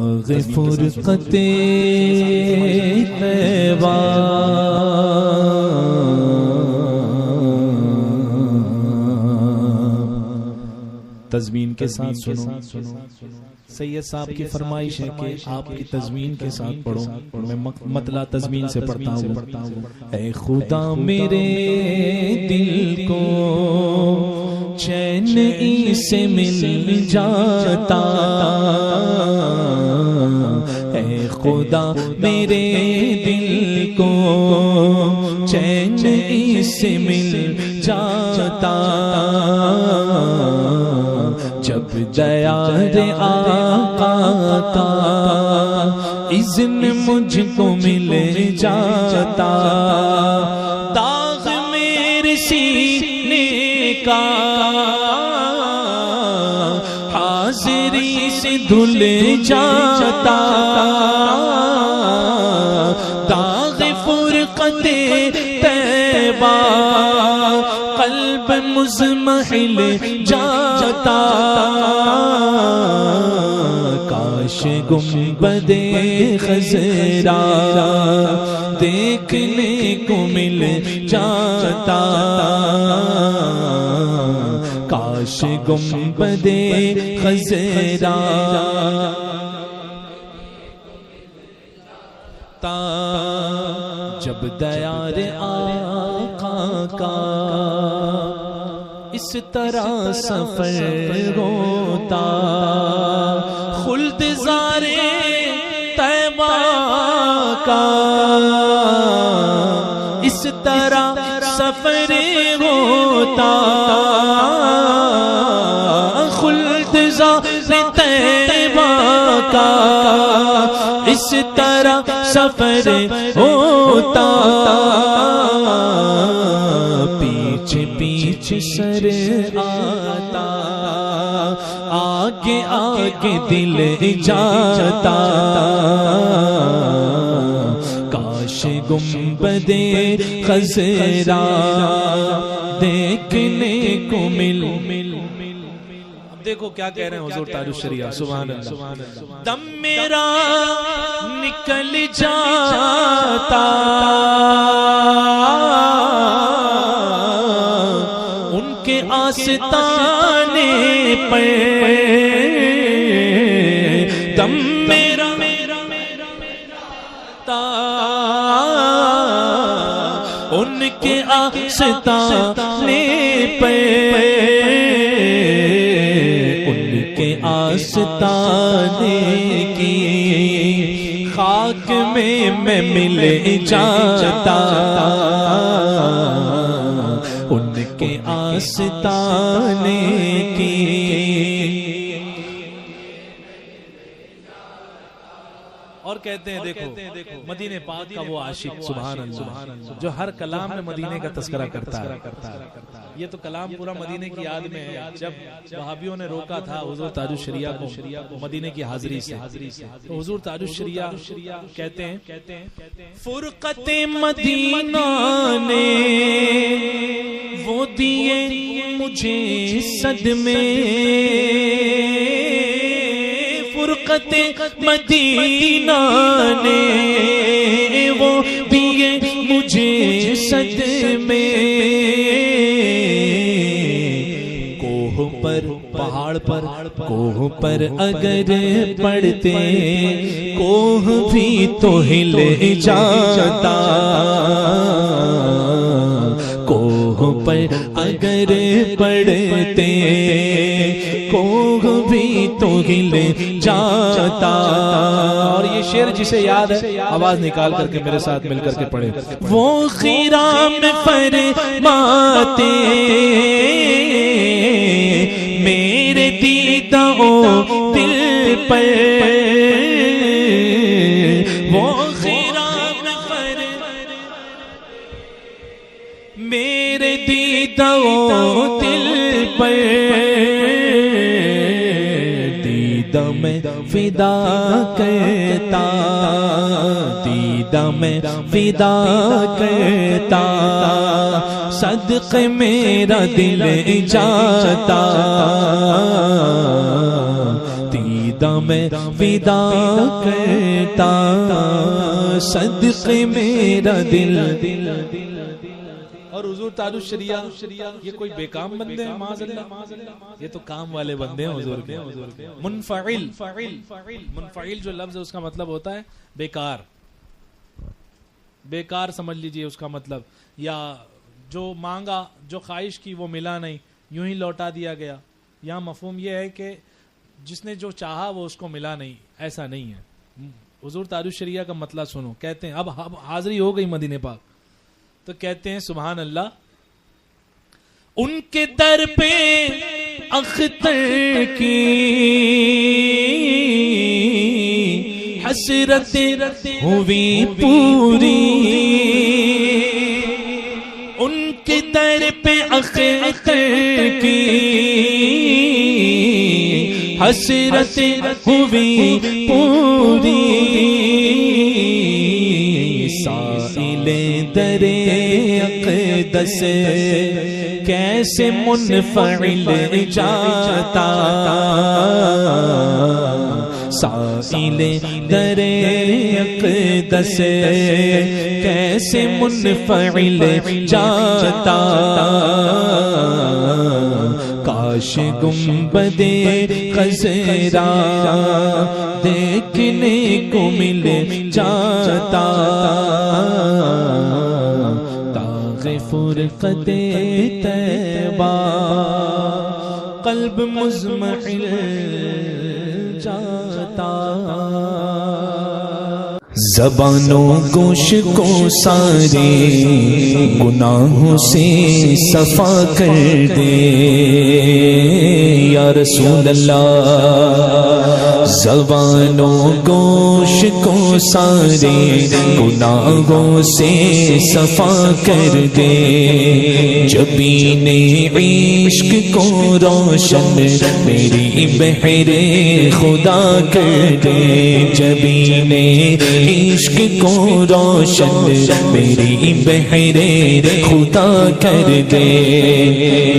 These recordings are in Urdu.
داغ فرقت طیبہ تضمین کے ساتھ سنو. سید صاحب کی فرمائش ہے کہ آپ کی تضمین کے ساتھ پڑھو. میں مطلع تضمین سے پڑھتا ہوں. اے خدا میرے دل کو چین سے مل جاتا، اے خدا میرے دل کو چین سے مل جاتا، جب دیار آقا کا اذن مجھ کو مل جاتا. داغ میرے سینے کا حاضری سے دھل جاتا، داغ فرقت طیبہ قلب مزمحل جاتا. کاش گنبد خضرا دیکھنے کو مل جاتا، کاش گنبد خضرا جب دیار آقا کا اس طرح سفر ہوتا، خلد زار طیبہ کا اس طرح سفر ہوتا، خلد زار طیبہ کا اس طرح سفر ہوتا، پیچھے پیچھے سر آتا، آگے آگے دل جاتا. کاش گنبد خضرا دیکھنے کو مل. دیکھو کیا کہہ رہے ہیں حضور تاج الشریعہ. سبحان اللہ. دم میرا نکل جاتا ان کے آستانے پر، دم میرا ان کے آستانے پر، آستانے کی خاک میں مل جاتا، ان کے آستانے کی. اور کہتے ہیں دیکھو مدینے پاک کا وہ عاشق سبحان اللہ جو ہر کلام میں مدینے کا تذکرہ کرتا ہے. یہ تو کلام پورا مدینے کی یاد میں ہے. جب وہابیوں نے روکا تھا حضور تاج الشریعہ کو مدینے کی حاضری سے، تو حضور تاج الشریعہ کہتے ہیں فرقت مدینہ نے وہ دیے مجھے صدمے، فرقت مدینہ نے وہ دیے مجھے صدمے. کوہ پر پہاڑ پر کوہ پر اگر پڑتے کوہ بھی تو ہل جاتا، کوہ پر اگر پڑتے کوہ بھی تو ہل جاتا. اور یہ شعر جسے یاد ہے آواز نکال کر کے میرے ساتھ مل کر کے پڑھے. وہ خرام فرماتے میرے دیدہ دل پر، وہ خرام میرے دیدہ دل پر، دیدہ میں فدا کرتا، دیدہ میں فدا کرتا، صدقے میرا دل جاتا، میں فدا کرتا صدقے میرا دل. اور حضور تاج الشریعہ یہ کوئی بے کام بندے ہیں معاذ اللہ؟ یہ تو کام والے بندے ہیں حضور کے. منفعل جو لفظ ہے اس کا مطلب ہوتا ہے بیکار. بیکار سمجھ لیجئے اس کا مطلب. یا جو مانگا، جو خواہش کی وہ ملا نہیں، یوں ہی لوٹا دیا گیا. یہاں مفہوم یہ ہے کہ جس نے جو چاہا وہ اس کو ملا نہیں، ایسا نہیں ہے. حضور تاج الشریعہ کا مطلب سنو. کہتے ہیں اب حاضری ہو گئی مدینے پاک تو کہتے ہیں سبحان اللہ، ان کے در پہ اختر کی حسرت ہوئی پوری. ان کے در پہ اختر کی حسرت ہوئی پوری. سائل در اقدس کیسے منفعل جاتا. سائل در اقدس کیسے منفعل جاتا. کاش گنبد خضرا دیکھنے کو مل جاتا. داغ فرقت طیبہ قلب مزمحل جاتا. زبانوں گوش کو سارے گناہوں سے صفا کر دے یا رسول اللہ. زبانوں گوش کو سارے گناہوں سے صفا کر دے. جبین عشق کو روشن میری بحر خدا کر دے. جبین عشق کو روشن میری بحر خدا کر دے.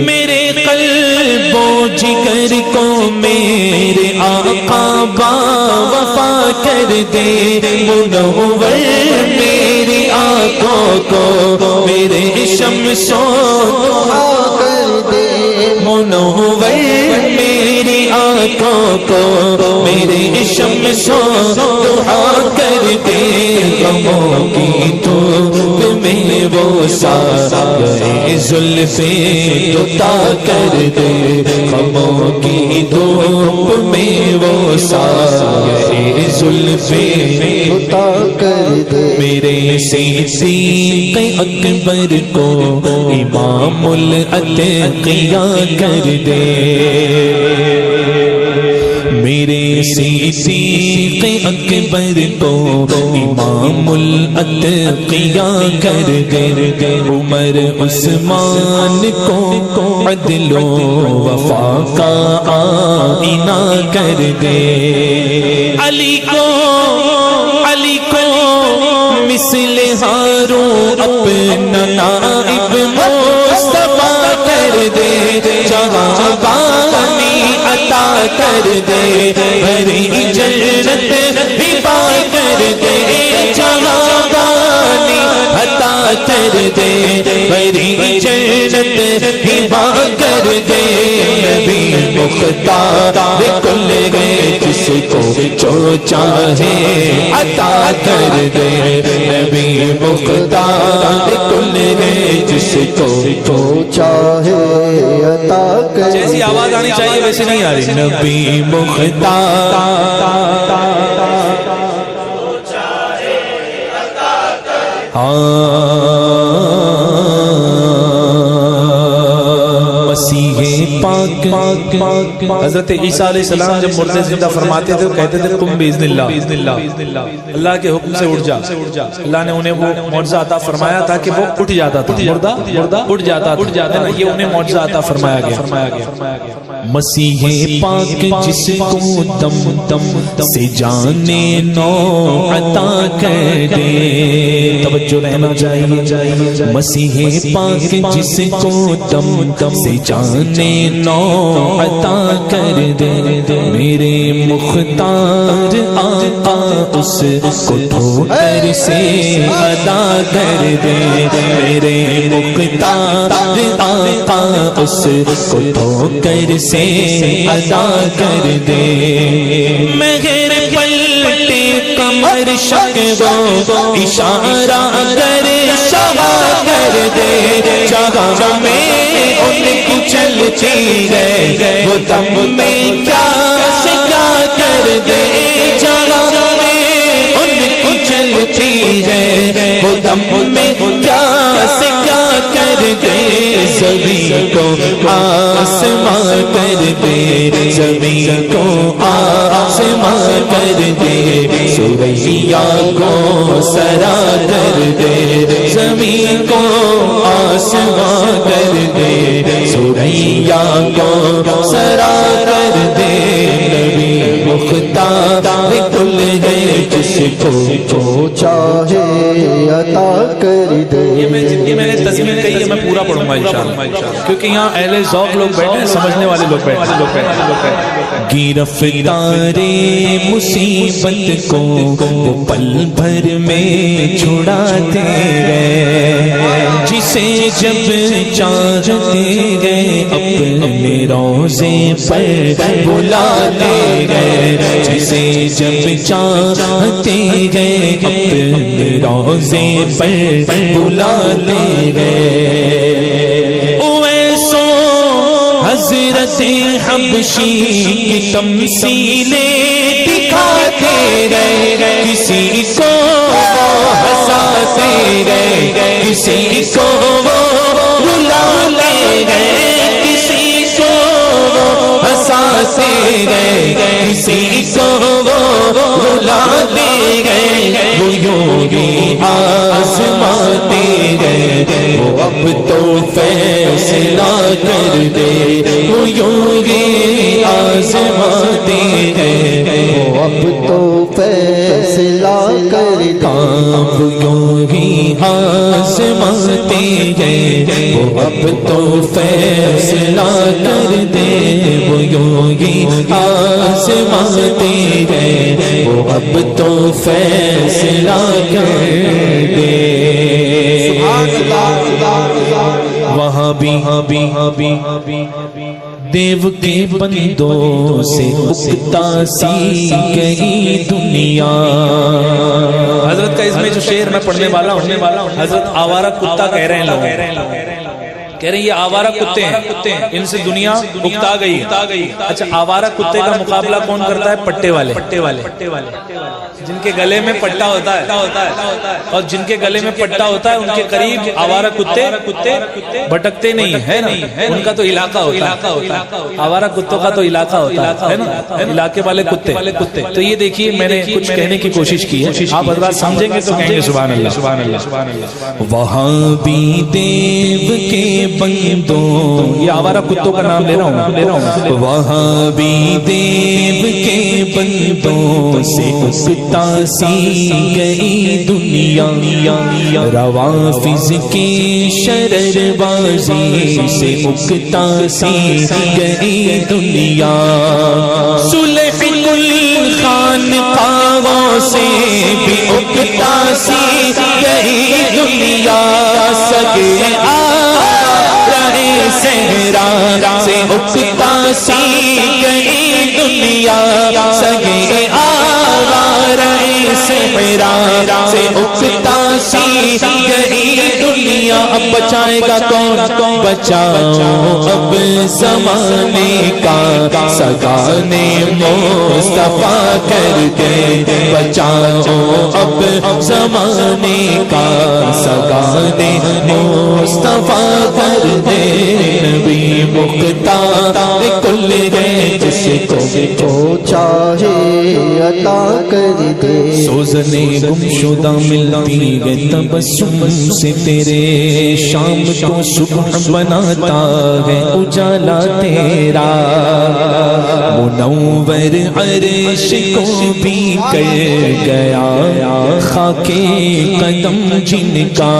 میرے قلب و جگر کو میرے آقا با وفا کر دے. منور میری آنکھوں کو میرے شمس و ضحا کر دے. منور میری آنکھوں کو میرے شمس و ضحا کر دے. غموں کی دھوپ میں وہ سایہ زلفیں عطا کر دے. غموں کی دھوپ میں وہ سایہ زلفیں عطا کر دے. میرے صدیق اکبر کو امام الاتقیاء کر دے. میرے صدیق اکبر کو امام الاتقیاء کر دے. عمر عثمان کو عدل و وفا کا آئینہ کر دے. علی کو مثل ہارون اپنا نائب مصطفیٰ کر دے. جہاں بانی عطا کر دے. بھری جنت ہبا کر دے. جہاں بانی عطا کر دے. بھری جنت ہبا کر دے. نبی مختار کل گئے جس کو جو چاہے عطا کر دے. نبی مختار کل گئے جس کو جو چاہے عطا کر دے. جیسی آواز آنی چاہیے ویسے نہیں آ رہی. نبی مختار مسیح پاک. حضرت عیسیٰ علیہ السلام جب مردے زندہ فرماتے تھے کہتے تھے تم باذن اللہ اللہ کے حکم سے اٹھ جا. اللہ نے انہیں وہ معجزہ عطا فرمایا تھا کہ وہ اٹھ جاتا تھا. مردہ اٹھ جاتا تھا. یہ انہیں معجزہ عطا فرمایا گیا. مسیح پاک جس کو دم سے جانے نو عطا کر دے. توجہ رہنا چاہیے. مسیح پاک جس کو دم سے جانے نو تو عطا کر دے میرے مختار آقا اس کو ٹھوکر سے ادا کر دے میرے مختار آقا اس کو ٹھوکر سے ادا کر دے مہر پلٹے کمر شکو اشارہ کر شوا کر دے جہاں میں ان کی چلتی ہے وہ دم میں کیا سے کیا کر دے جہاں میں ان کی چلتی ہے وہ دم میں کیا سے کیا کر دے زمین کو آسمان کر دے زمین کو آسمان کر دے سوریا کو سرا کر دے زمین کو آسمان کر دے سوریا کو سرا کر دے نبی مختار کل ہے جس کو چاہے عطا کر دے یہ میں نے تسبیح کہی ہے میں پورا پڑھوں گا انشاءاللہ کیونکہ یہاں اہل ذوق لوگ بیٹھے ہیں سمجھنے والے لوگ بیٹھے ہیں گرفتار مصیبت کو وہ پل بھر میں چھڑاتے گئے جسے جب چاہتے گئے اپنے روزے پر بلاتے گئے جسے جب چاہتے گئے اپنے روزے پر بلاتے گئے اویسو حضرت حبشی کی تمثیلیں دکھاتے گئے کسی کو ہنساتے گئے کسی کو رلاتے گئے کسی کو ہنساتے گئے کسی کو رلاتے گئے وہ یوں آزماتے گئے وہ اب تو فیصلہ کر دے وہ یوں آزماتے گئے وہ اب تو فیصلہ کر دے وہ یوں ہی آزماتے گئے وہ اب تو فیصلہ کر دے وہ یوں ہی آزماتے گئے وہ اب تو فیصلہ کر دے وہاں بھی دیو کے بندوں سے اکتا سی گئی دنیا حضرت کا اس میں جو شعر میں پڑھنے والا ہوں حضرت آوارہ کتا کہہ رہے ہیں لوگ کہہ رہے ہیں یہ آوارہ کتے ہیں ان سے دنیا اکتا گئی ہے اچھا آوارہ کتے کا مقابلہ کون کرتا ہے پٹے والے جن کے گلے میں پٹا ہوتا ہے اور جن کے گلے میں پٹا ہوتا ہے ان کے قریب آوارہ کتے بھٹکتے نہیں ہے نا ان کا تو علاقہ ہوتا ہے آوارہ کتوں کا تو علاقہ ہوتا ہے نا علاقے والے کتے تو یہ دیکھیے میں نے کچھ کہنے کی کوشش کی ہے آپ حضرات سمجھیں گے تو کہیں گے سبحان اللہ وہاں بھی دیو کے بندوں یہ آوارہ کتوں کا نام لے رہا ہوں وہاں بھی دیو کے بندوں سے اکتا سی گئی دنیا روافظ کی شرر بازی سے اکتا سی گئی دنیا صلح کل خانقاہوں سے بھی اکتا سی گئی دنیا سگے صحرا سے اکتا سی گئی دنیا سگے آوارہ صحرا سے اکتا سی گئی دنیا اب بچائے گا کون بچاؤ اب زمانے کا سگانے مصطفیٰ کر دے بچاؤ اب زمانے کا سگانے مصطفیٰ کر دے نبی مختار کل ہے جس کو چاہے عطا کر دے سوزنے گمشدہ ملتی ہے تبسم سے تیرے شام کو صبح بناتا ہے اجالا تیرا منور عرش کو بھی کر گیا خاک قدم جن کا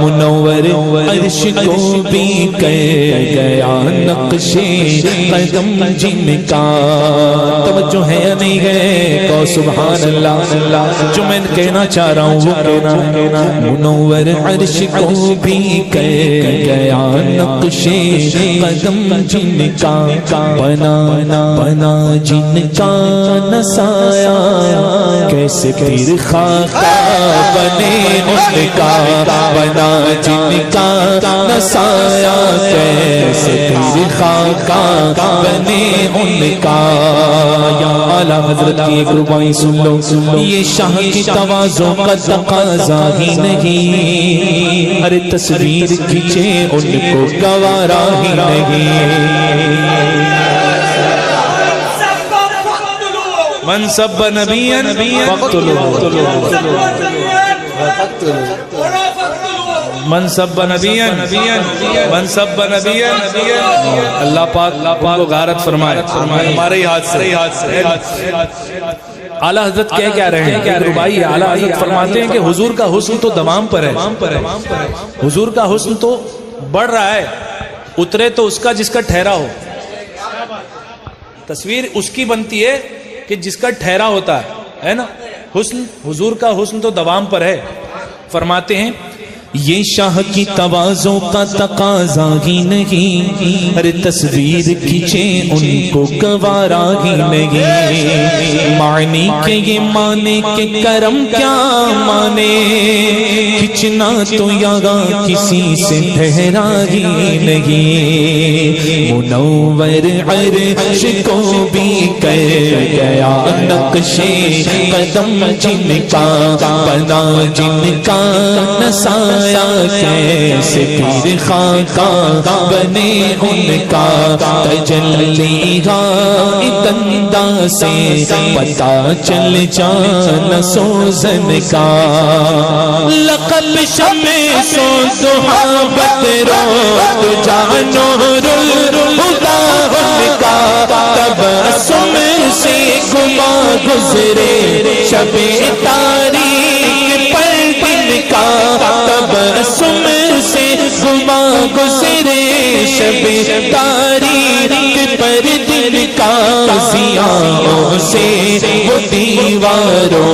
منور عرش کو بھی کر گیا نقش قدم جن کا توجہ ہے یا نہیں ہے کو سبحان اللہ جو میں کہنا چاہ رہا ہوں وہ کہنا منور عرش کو بھی کر گیا نقش قدم جن کا بنا جن کا نسایا کیسے پھر خاکہ بنے ان کا بنا جن کا نسایا کیسے پھر خاکہ بنے ان کا یا اعلیٰ حضرت کی ایک ربائی سن لو یہ شاہ کی تواضع کا تقاضا ہی نہیں ارے تصویر کھینچے ان کو گوارا ہی نہیں من سب نبیا من سب نبیا من سب نبیا اللہ پاک کو غارت فرمائے ہمارے ہاتھ سے اعلیٰ حضرت کیا رہے ہیں کہ ربائی اعلیٰ حضرت فرماتے ہیں کہ حضور کا حسن تو دوام پر ہے حضور کا حسن تو بڑھ رہا ہے اترے تو اس کا جس کا ٹھہرا ہو تصویر اس کی بنتی ہے کہ جس کا ٹھہرا ہوتا ہے نا حسن حضور کا حسن تو دوام پر ہے فرماتے ہیں یہ شاہ کی تواضع کا تقاضا ہی نہیں ارے تصویر کھینچے ان کو گوارا ہی نہیں معنی کے یہ معنی کہ کرم کیا مانے کھچنا تو یہاں کسی سے ٹھہرا ہی نہیں منور عرش کو بھی کر گیا نقش قدم جن کا بنا جن کا نسایا کیسے پھر خاکہ بنے ان کا تجلی دندا سے پتا چل جانا سوزن کا لقب شمس و ضحا بدرو تجا نور الہدی ان کا تبسم سے گما گزرے شب تاریک پر دن کا تبسم سے گما گزرے شب تاریک پر دن کا ضیاءوں سے وہ دیواروں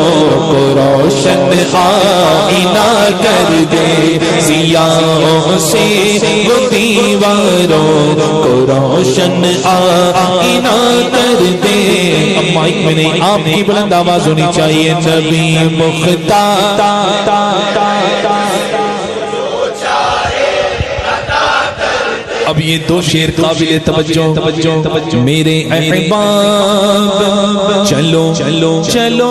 کو روشن آئینہ کر دے ضیاءوں سے وہ دیواروں کو روشن آئینہ کر دے اب مائک میں نہیں آپ کی بلند آواز ہونی چاہیے نبی مختار اب یہ دو شعر قابل توجہ میرے احباب چلو چلو چلو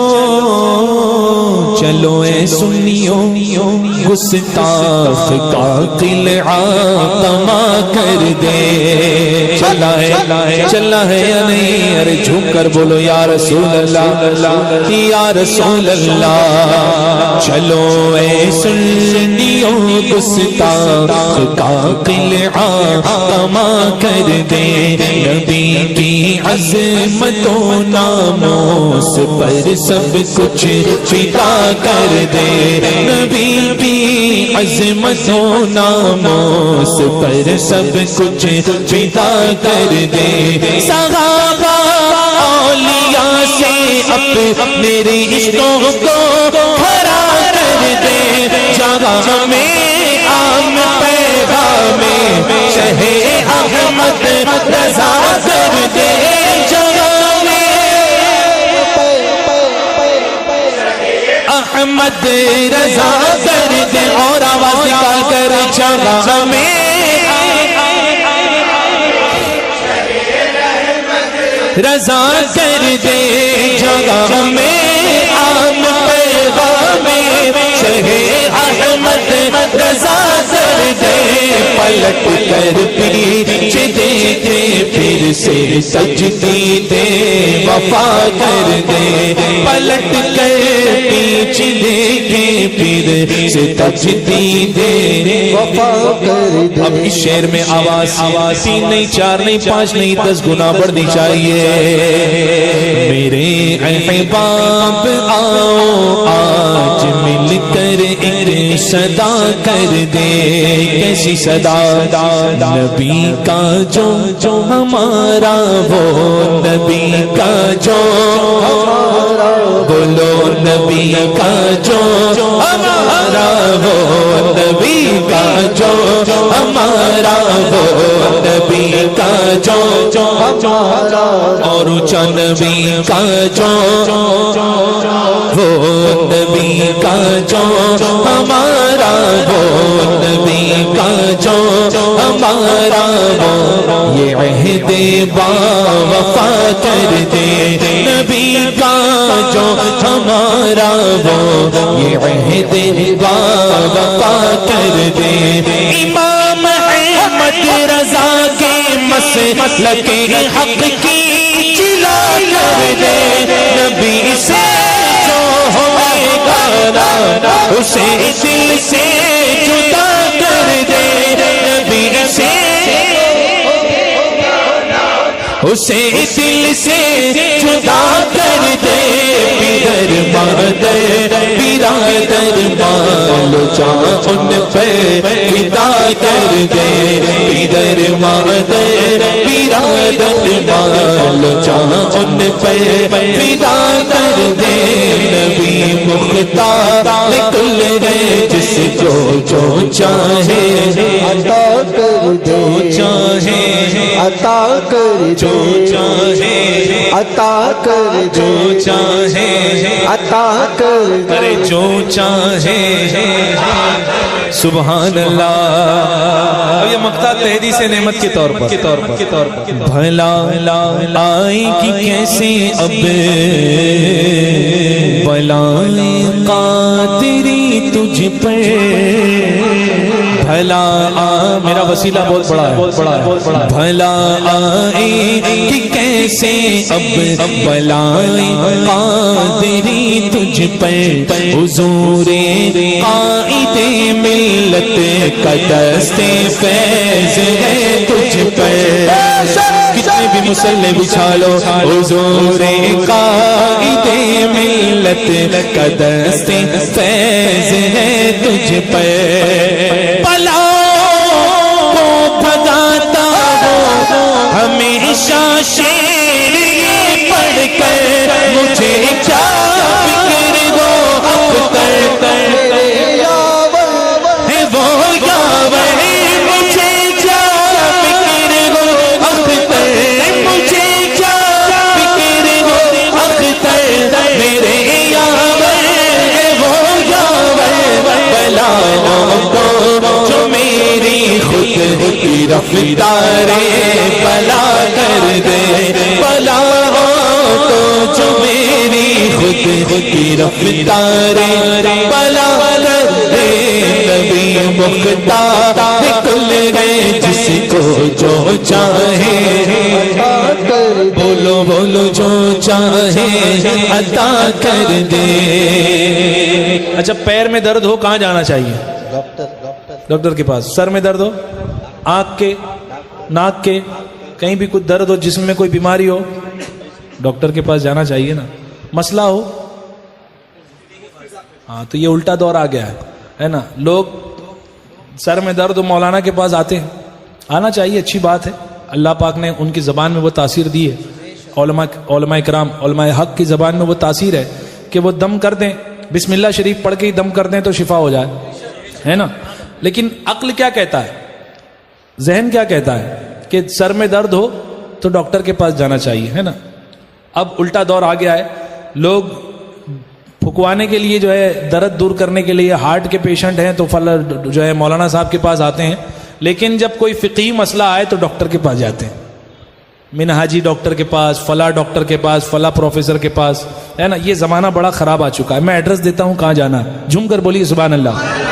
چلو اے سنیوں گستاخ کا قلعہ تما کر دے چلا ہے یا نہیں ارے جھوم کر بولو یا رسول اللہ یا رسول اللہ چلو اے سنیوں گستاخ کا قلعہ تما کر دے نبی کی عظمت و ناموس پر سب کچھ فدا کر دے نبی کی عظمت و ناموس پر سب کچھ فدا کر دے صحابہ اولیاء سے اپنے رشتوں کو کھڑا کر دے جگہ میں عام پیغام شہ احمد رضا کر دے جگہ میں احمد رضا کر دے اور آواز نکال کر جگہ میں رضا کر دے جگہ میں عام پیغام شہ احمد رضا کر دے پلٹ کر پیچھے دیکھے پھر سے سجدے وفا کر دے پلٹ کر پیچھے دیکھے پھر سے سجدے وفا کر دے اب اس شعر میں آواز 3 نہیں 4 نہیں 5 نہیں 10 گنا بڑھنی چاہیے میرے احباب آؤ آج مل کر ایک صدا کر دے کیسی صدا نبی کا جو ہمارا وہ نبی کا جو ہمارا بولو نبی کا جو ہمارا وہ نبی کا جو ہمارا وہ نبی کا جو ہمارا اور اونچا نبی کا جو وہ نبی کا جو ہمارا وہ نبی کا جو ہمارا وہ یہ عہد با وفا کر دے نبی کا جو ہمارا وہ یہ عہد با وفا کر دے امام احمد رضا کے مسلک حق کی چلا کر دے نبی سے جو ہوئے گا اسے دل سے جدا کر دے نبی سے اسے دل سے جدا کر دے پیدر مادر برادر مالو چاہ ان پہ فدا کر دے پیدر مادر برادر مالو چاہ ان پہ فدا کر دے نبی مختار کل ہے جس جو چاہے عطا کر دے چاہے عطا کر جو چاہے عطا کر جو چاہے عطا کر جو چاہے سبحان اللہ یہ مقطع تحدیث نعمت کے طور پر بھلا آئے گی کیسے اب بلائیں قادری تجھ پر بھلا میرا وسیلہ بہت بڑا ہے بھلا آئے کہ کیسے اب بلائیں قادری تجھ پر حضور قائد ملت کا دست فیض ہے تجھ پر کتنے بھی مسلح بچھا لو حضور قائد ملت کا دست فیض ہے تجھ پر ہمیشہ شیر یہ پڑھ کر مجھے کیا فکر وہ اختر ہے وہ یاور مجھے کیا فکر وہ اختر مجھے کیا فکر وہ اختر میرے یاور ہے وہ یاور بلاؤں کو جو میری خود کی رفتار بلا کر دے بلا تو جو میری خود کی رفتار بلا کر دے نبی مختار کل ہے جس کو جو چاہے بولو بولو جو چاہے عطا کر دے اچھا پیر میں درد ہو کہاں جانا چاہیے ڈاکٹر کے پاس سر میں درد ہو آنکھ کے ناک کے کہیں بھی کچھ درد ہو جسم میں کوئی بیماری ہو ڈاکٹر کے پاس جانا چاہیے نا مسئلہ ہو ہاں تو یہ الٹا دور آ گیا ہے نا لوگ سر میں درد ہو مولانا کے پاس آتے ہیں آنا چاہیے اچھی بات ہے اللہ پاک نے ان کی زبان میں وہ تاثیر دی ہے علماء کرام علماء حق کی زبان میں وہ تاثیر ہے کہ وہ دم کر دیں بسم اللہ شریف پڑھ کے ہی دم کر دیں تو شفا ہو جائے ہے نا لیکن عقل کیا کہتا ہے ذہن کیا کہتا ہے کہ سر میں درد ہو تو ڈاکٹر کے پاس جانا چاہیے ہے نا اب الٹا دور آ گیا ہے لوگ پھکوانے کے لیے جو ہے درد دور کرنے کے لیے ہارٹ کے پیشنٹ ہیں تو جو ہے مولانا صاحب کے پاس آتے ہیں لیکن جب کوئی فقہی مسئلہ آئے تو ڈاکٹر کے پاس جاتے ہیں منہاجی ڈاکٹر کے پاس فلاں ڈاکٹر کے پاس فلاں پروفیسر کے پاس ہے نا یہ زمانہ بڑا خراب آ چکا ہے میں ایڈریس دیتا ہوں کہاں جانا ہے جھوم کر بولیے سبحان اللہ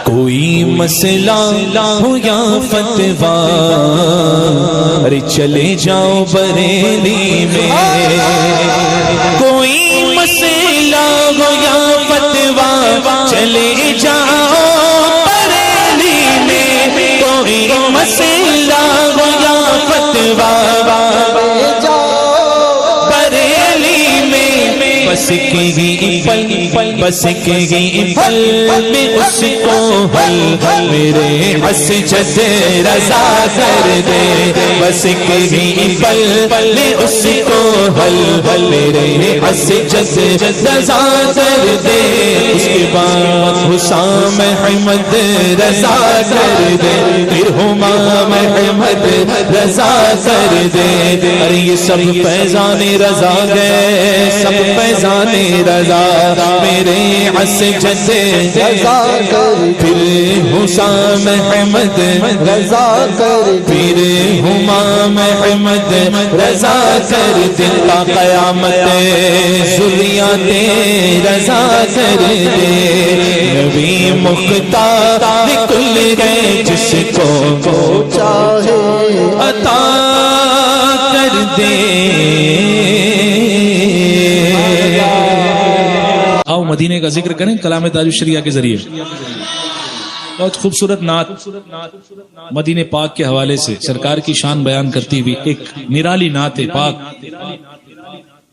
کوئی مسئلہ ہو یا فتویٰ، ارے چلے جاؤ بریلی میں، کوئی مسئلہ ہو یا فتویٰ چلے جاؤ بریلی میں، کوئی مسئلہ ہو یا فتویٰ بریلی میں، بس کی پل بس کی پل میں اس کو حل میرے مسجد رضا کر دے، بس کی پل میں اس کو حل میرے مسجد رضا کر دے، اس کے بعد حسام احمد رضا کر دے، پھر ہمام احمد رضا کر دے، ارے یہ سب فیضان رضا گئے، سب فیضان رضا میرے مسجد رضا کر پھر حسام احمد رضا کر پھر ہمام احمد رضا کر دے، تا قیامت ذریات رضا کر دے، نبی مختار کل ہے جس کو چاہے عطا کر دے۔ آؤ مدینے کا ذکر کریں کلام تاج الشریعہ کے ذریعے۔ بہت خوبصورت نعت مدینے پاک کے حوالے سے سرکار کی شان بیان کرتی ہوئی ایک نرالی نعت پاک،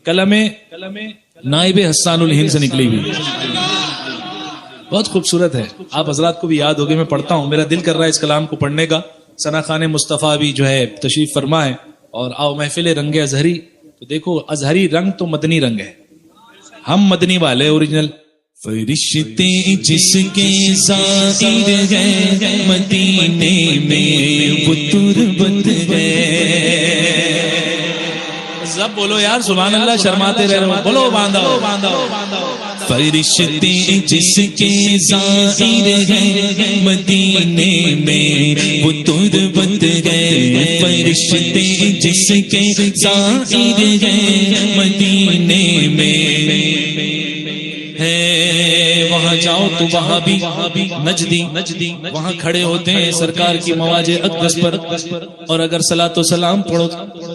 کلام نائب حسان الہند سے نکلی ہوئی، بہت خوبصورت ہے، آپ حضرات کو بھی یاد ہوگی، میں پڑھتا ہوں، میرا دل کر رہا ہے اس کلام کو پڑھنے کا۔ ثنا خان مصطفیٰ بھی جو ہے تشریف فرما ہے، اور آؤ محفل رنگ ازہری، تو دیکھو ازہری رنگ تو مدنی رنگ ہے، ہم مدنی والے اوریجنل۔ فرشتے جس کے ظاہر ہیں مدینے میں وہ تربت ہے، سب بولو یار سبحان اللہ، شرماتے رہ رہے ہو، بولو باندھو۔ فرشتے جس کے ظاہر ہیں مدینے میں وہ تربت ہے، فرشتے جس کے ظاہر ہیں مدینے میں ہے، وہاں جاؤ تو وہاں بھی نجدی وہاں کھڑے ہوتے ہیں سرکار کی مواج اقدس پر، اور اگر صلاۃ و سلام پڑھو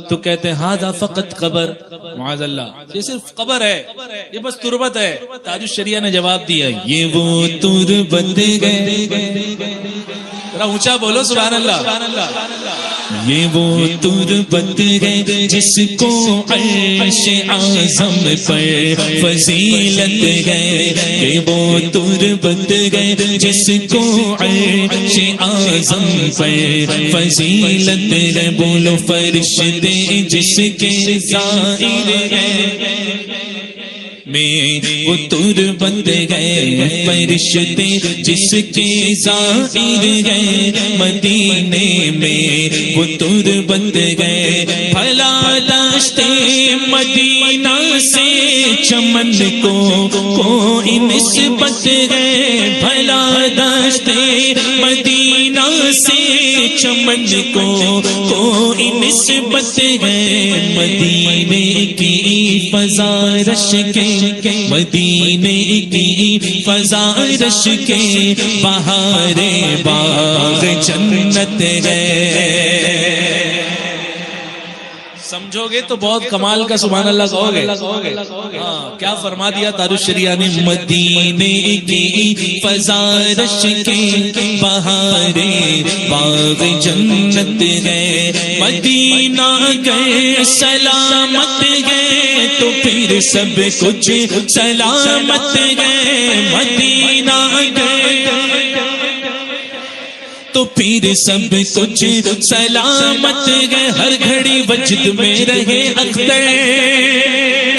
تو کہتے ہیں ہاذا فقط قبر، معاذ اللہ یہ صرف قبر ہے، یہ بس تربت ہے۔ تاج الشریعہ نے جواب دیا یہ وہ تربت ہے، ذرا اونچا بولو سبحان اللہ، یہ وہ تربت ہے جس کو عرش اعظم پر فضیلت ہے، یہ وہ تربت ہے جس کو عرش اعظم پر فضیلت ہے، بولو فرشتے جس کے ظاہر ہے میں وہ تربت ہے، فرشتے جس کے ظاہر ہے مدینے میں وہ تربت ہے، بھلا دشت مدینہ سے چمن کو کوئی نسبت ہے، بھلا دشت مدینہ سے چمن کو کوئی نسبت ہے، مدینے کی فضا رش کے، مدینے کی فضا رش کے، بہار باغ جنت ہے۔ سمجھو گے تو بہت کمال کا سبحان اللہ کہو گے۔ ہاں کیا فرما دیا تاج الشریعہ نے، مدینے کی فضا رش کے، بہار باغ جنت ہے، مدینہ گئے سلامت گئے تو پھر سب کچھ سلامت گئے، مدینہ گئے تو پھر سب کچھ سلامت گئے، ہر گھڑی وجد میں رہے اختر،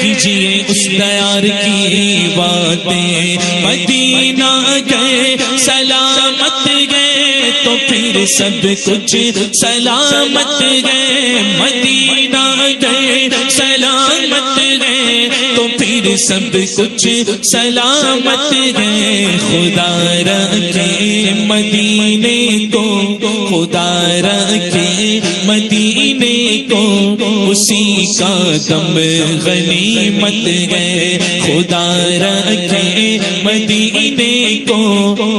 کیجئے اس دیار کی باتیں، مدینہ گئے سلامت گئے تو پھر سب کچھ سلامت گئے، مدینہ گئے سلامت گئے تو پھر سب کچھ سلامت گئے، خدا رکھے مدینے کو، خدا رکھے مدینے کو، اس اسی کا دم غنیمت ہے، خدا رکھے مدینے کو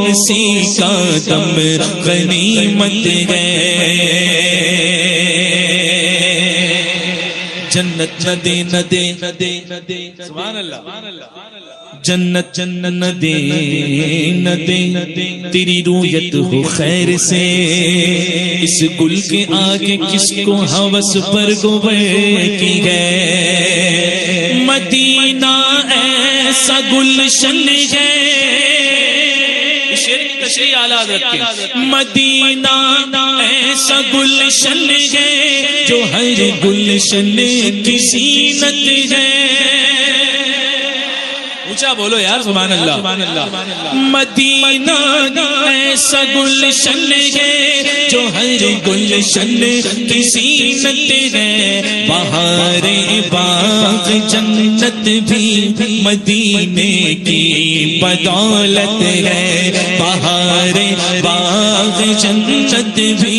اسی کا دم غنیمت ہے۔ جنت نہ دے نہ دے نہ دے نہ دے، سبحان اللہ، جنت جنت نہ دے نہ دے، تیری رویت ہو خیر سے، اس گل کے آگے کس کو ہوس پر گوے کی ہے، مدینہ ایسا گلشن ہے، تشریح اعلیٰ رکھیں، مدینہ ایسا گلشن ہے جو ہر گلشن کی زینت ہے، اونچا بولو یار سبحان اللہ، مدینہ ایسا گلشن ہے جو ہر گلشن کی زینت ہے، بہار باغ جنت بھی مدینے کی بدولت ہے، بہار باغ جنت بھی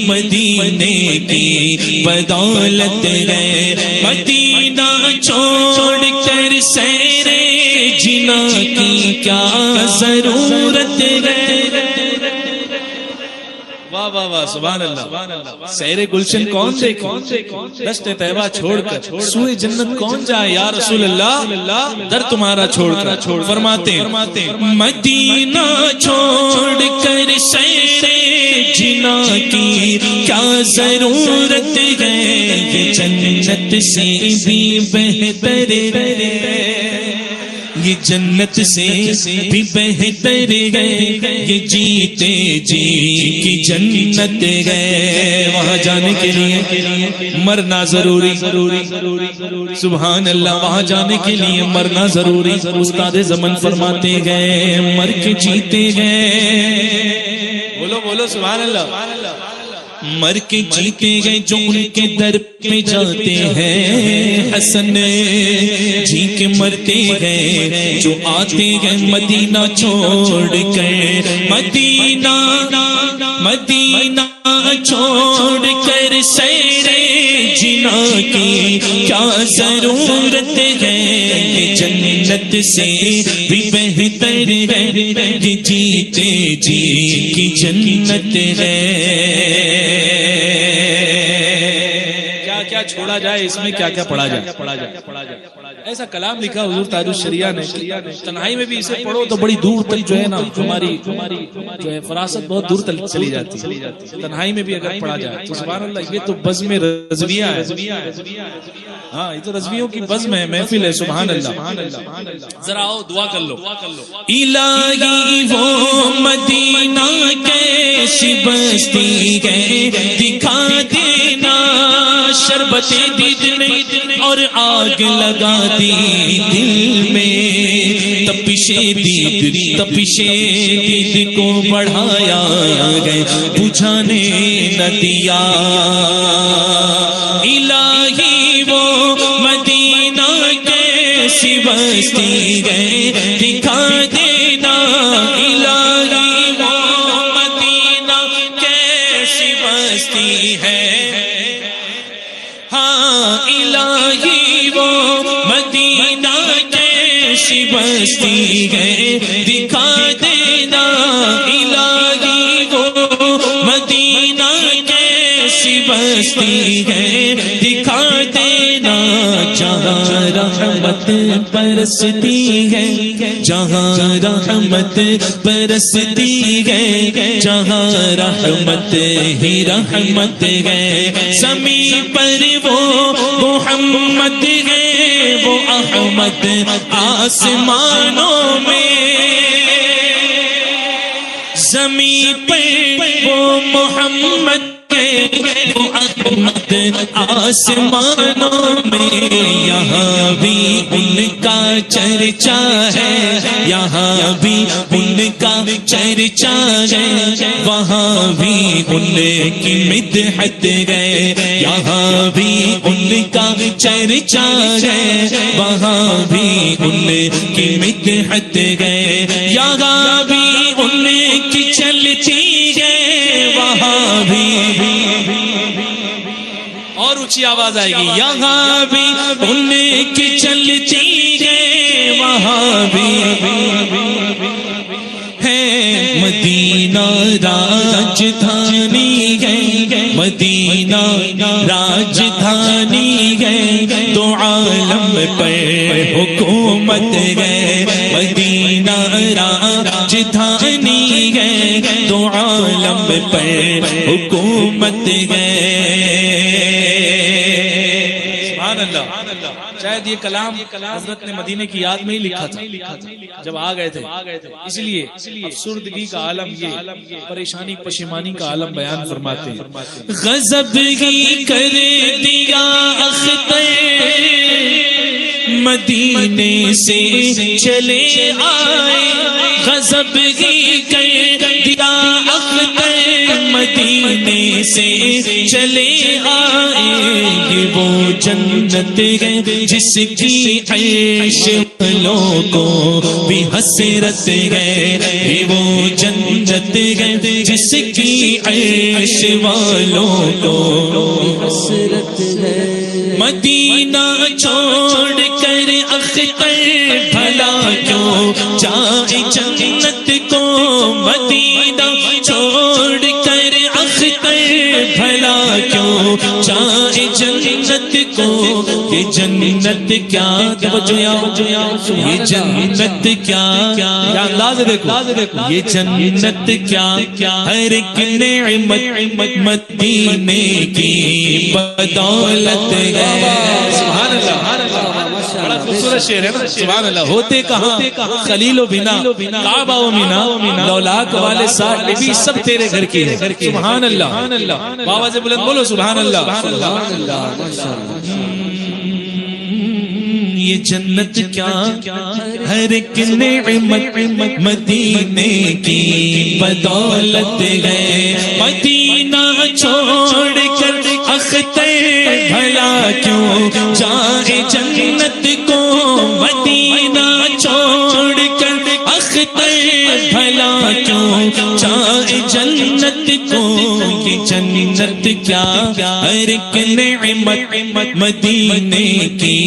مدینے کی بدولت ہے، مدینہ چھوڑ کر سیر جنا کی کیا ضرورت ہے، واہ واہ واہ سبحان اللہ، سیر گلشن کون دیکھے، دشت طیبہ چھوڑ کر سوئے جنت کون جائے یا رسول اللہ، در تمہارا چھوڑ کر، فرماتے مدینہ چھوڑ کر سیر جنا کی کیا ضرورت ہے، یہ جنت سے بھی بہتر ہے، یہ جنت سے بھی بہتر ہے، یہ جیتے جی کی جنت ہے، وہاں جانے کے لیے مرنا ضروری، سبحان اللہ، وہاں جانے کے لیے مرنا ضروری، استاد زمن فرماتے گئے مر کے جیتے گئے، بولو بولو سبحان اللہ، مر کے جیتے گئے جو ان کے در پہ جاتے ہیں، حسن جی کے مرتے گئے جو آتے گئے مدینہ چھوڑ کر، مدینہ مدینہ چھوڑ کر سیر جنا کی کیا ضرورت ہے، یہ جنت سے بھی بہتر ہے، یہ جیتے جی کی جنت ہے، کیا چھوڑا جائے اس میں، کیا کیا پڑھا جائے، ایسا کلام لکھا حضور تاج الشریعہ نے، تنہائی میں بھی اسے پڑھو تو بڑی دور تک جو ہے نا ہماری جو ہے فراست بہت دور تک چلی جاتی ہے، تنہائی میں بھی اگر پڑھا جائے تو سبحان اللہ، یہ تو بزم رضویہ ہے، ہاں یہ تو رضویوں کی بزم ہے، محفل ہے، سبحان اللہ، ذرا آؤ دعا کر لو، الہی وہ مدینہ کیسی بستی ہے دکھا دینا، شربت دید اور آگ لگا دی دل میں، تپشے دید کو بڑھایا گئے بجھانے نہ دیا، الہی وہ مدینہ کیسی بستی ہے دکھا دینا، الہی وہ مدینہ کیسی بستی ہے، ہاں الہی وہ مدینہ کیسی بستی ہے دکھا دینا، الہی وہ مدینہ کیسی بستی ہے دکھا دینا، جہاں رحمت برستی ہے، جہاں رحمت برستی ہے، جہاں رحمت ہی رحمت ہے، زمین پر وہ محمد ہے، وہ احمد آسمانوں میں، زمین پر وہ محمد وہ احمد آسمانوں میں، یہاں بھی ان کا چرچا ہے، یہاں بھی ان کا چرچا ہے، وہاں بھی ان کی مدحت ہے، یہاں بھی ان کا چرچا ہے، وہاں بھی ان کی مدحت ہے، یہاں بھی ان کی چلتی ہے، وہاں بھی، اور اونچی اچھی آواز آئے گی. یہاں بھی ان کی چلتی ہے وہاں بھی ہے مدینہ راجدھانی ہے مدینہ راجدھانی ہے تو عالم پر حکومت ہے مدینہ راجدھانی ہے تو عالم پر حکومت ہے. سبحان اللہ. شاید یہ کلام حضرت نے مدینے کی یاد میں ہی لکھا تھا جب آ گئے تھے. اس لیے افسردگی کا عالم یہ پریشانی پشیمانی کا عالم بیان فرماتے ہیں. غضب ہی کر دیا اختر مدینے سے چلے آئے غضب ہی کر دیا اختر مدینے سے چلے آئے. یہ وہ جنت ہے جس کی عیش والوں کو بھی حسرت ہے. یہ وہ جنت ہے جس کی عیش والوں کو حسرت ہے. مدینہ چھوڑ کر اختر بھلا کیوں جائے جنت کو مدینہ چھوڑ کر اختر بھلا کیوں جائے جنت کو. یہ جنت کیا یہ جنت کیا انداز دیکھو یہ جنت کیا ہر ایک نعمت مدینے کی بدولت ہے. سبحان اللہ. بڑا خوبصورت شعر ہے نا. سبحان اللہ. ہوتے کہاں خلیل و بنا کعبہ و مینا لولاک والے ساتھ بھی سب تیرے گھر کی ہے. سبحان اللہ. آواز بلند بولو سبحان اللہ. یہ جنت کیا ہر ایک نعمت مدینے کی بدولت ہے. مدینہ چھوڑ کر اختر بھلا کیوں جائے جنت کو مدینہ چھوڑ کر اختر بھلا کیوں جائے جنت کو. یہ جنت کیا ہر ایک نعمت مدینے کی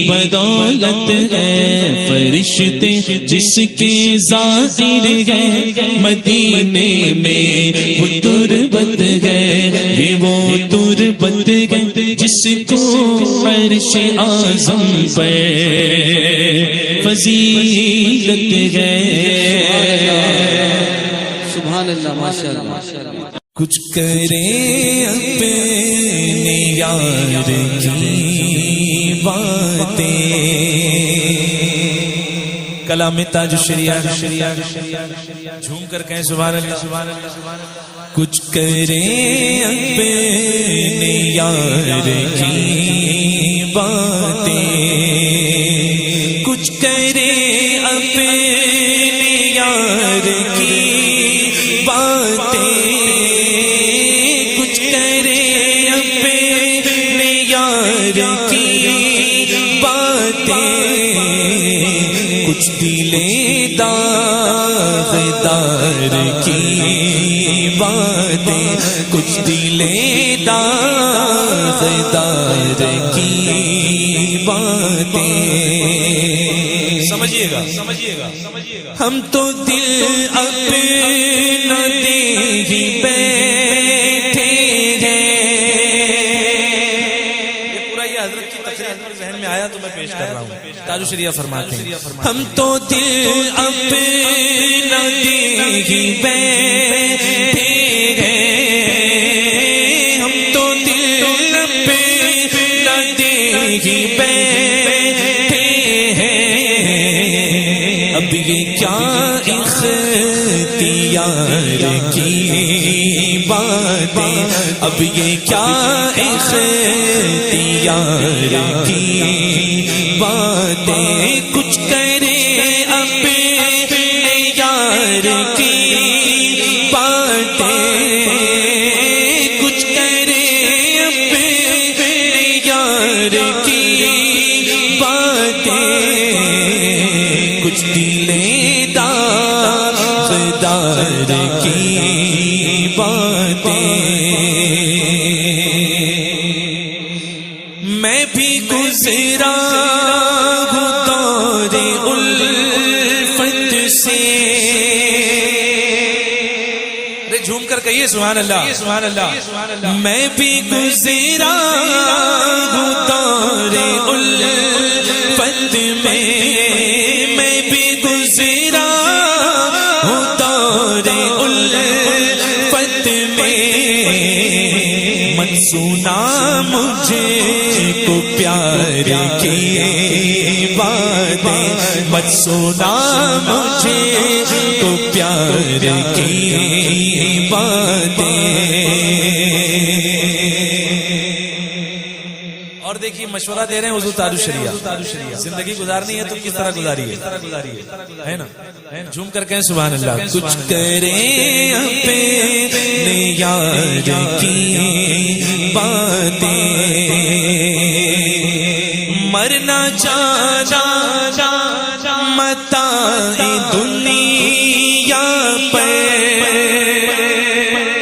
بدولت ہے. فرشتے جس کے ظاہر ہے مدینے میں وہ تربت ہے. یہ وہ تربت ہے جس کو عرش اعظم پر فضیلت ہے. سبحان اللہ. ماشاءاللہ. کچھ کرے اپنے یار کی باتیں. کلام تاج الشریعہ جھوم کر کہیں سبحان اللہ. کچھ کرے اپنے یار کی باتیں کچھ کرے اپنے یار کی باتیں کچھ کرے اپنے یار کی باتیں کچھ دلے داغدار کی باتیں کچھ دلے داغدار کی باتیں. سمجھیے گا ہم تو دل اپنا دے ہی بیٹھے ہیں. یہ پورا یہ حضرت کی تقریر میرے ذہن میں آیا تو میں پیش کر رہا ہوں. تاج الشریعہ فرماتے ہیں ہم تو دل اپنا دے ہی بیٹھے ہیں. ہم تو دل اپنا دے ہی بیٹھے ہیں. اب یہ کیا اختیار کی باتیں اب یہ کیا اختیار کی باتیں کچھ کرے اپنے یار کی باتیں کچھ کرے اپنے یار کی باتیں کچھ دلے داغدار کی باتیں. کہیے سبحان اللہ سبحان اللہ. میں بھی گزرا ہوں دور الفت میں بھی گزرا ہوں دور الفت میں. مت سنا مجھے کو پیار کی باتیں, مت سنا مجھے کو پیار کی باتیں. اور دیکھیے مشورہ دے رہے ہیں حضور تاج الشریعہ, زندگی گزارنی ہے تو کس طرح گزاری ہے نا. جھوم کر کہیں سبحان اللہ. کچھ کریں اپنے یار کی باتیں, مرنا جانا متاع دنیا پر,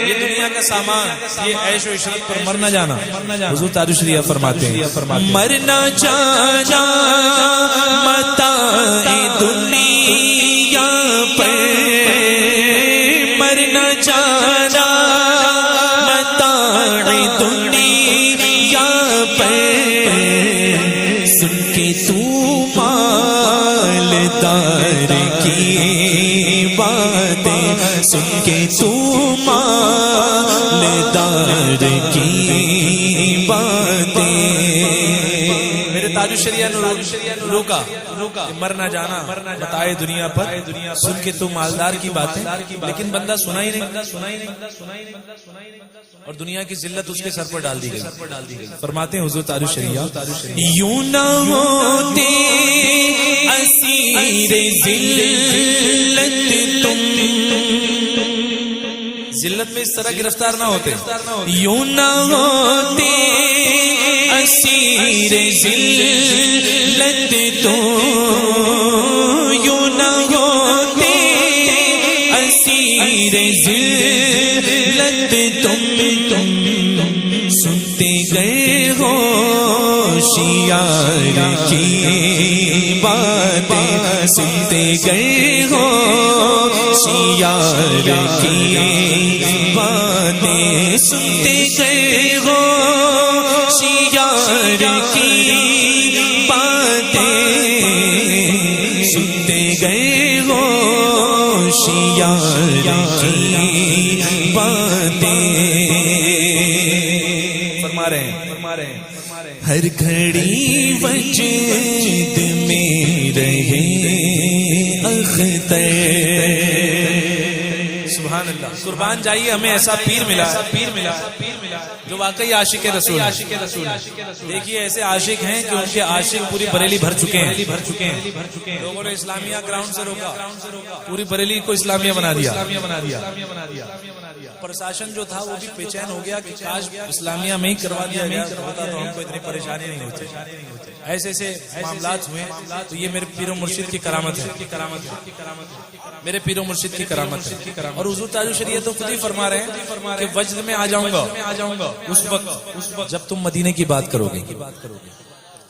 یہ دنیا کا سامان, یہ عیش و عشرت پر مرنا جانا. حضور تاج الشریعہ فرماتے ہیں مرنا جانا متاع دنیا پر, مرنا جانا متاع دنیا پر. سن کے تو مالدار کی باتیں, سن کے تو مالدار کی باتیں. میرے تاج الشریعہ نے روکا مر نہ جانا بتائے دنیا پر, سن کے تو مالدار کی باتیں, لیکن بندہ سنا ہی نہیں, اور دنیا کی ذلت اس کے سر پر ڈال دی گئی. فرماتے ہیں حضور تاج الشریعہ یوں نہ ہوتے اسیر ذلت تم, ذلت میں اس طرح گرفتار نہ ہوتے, یوں نہ ہوتے اسیر ذلت تم, یوں نہ ہوتے اسیر ذلت تم. سنتے گئے ہوشیار کی باتیں, سنتے گئے ہوشیار کی باتیں, سنتے گئے ہوشیار کی باتیں, سنتے گئے ہوشیار کی باتیں. فرما رہے ہیں ہر گھڑی وجد میں رہے اختر. سبحان اللہ. قربان جائیے ہمیں ایسا پیر ملا جو واقعی عاشق رسول. دیکھیے ایسے عاشق ہیں کہ ان کے عاشق پوری بریلی بھر چکے ہیں. لوگوں نے اسلامیہ گراؤنڈ سے روکا, پوری بریلی کو اسلامیہ بنا دیا. پرشاسن جو تھا وہ بھی بے چین ہو گیا کہ کاش اسلامیہ میں ہی کروا دیا گیا ہوتا تو ہم کو اتنی پریشانی نہیں ہوتی. ایسے معاملات ہوئے تو یہ میرے پیر و مرشد کی کرامت ہے, میرے پیر و مرشد کی کرامت ہے. اور حضور تاج الشریعہ تو خود ہی فرما رہے ہیں کہ وجد میں آ جاؤں گا اس وقت جب تم مدینے کی بات کرو گے.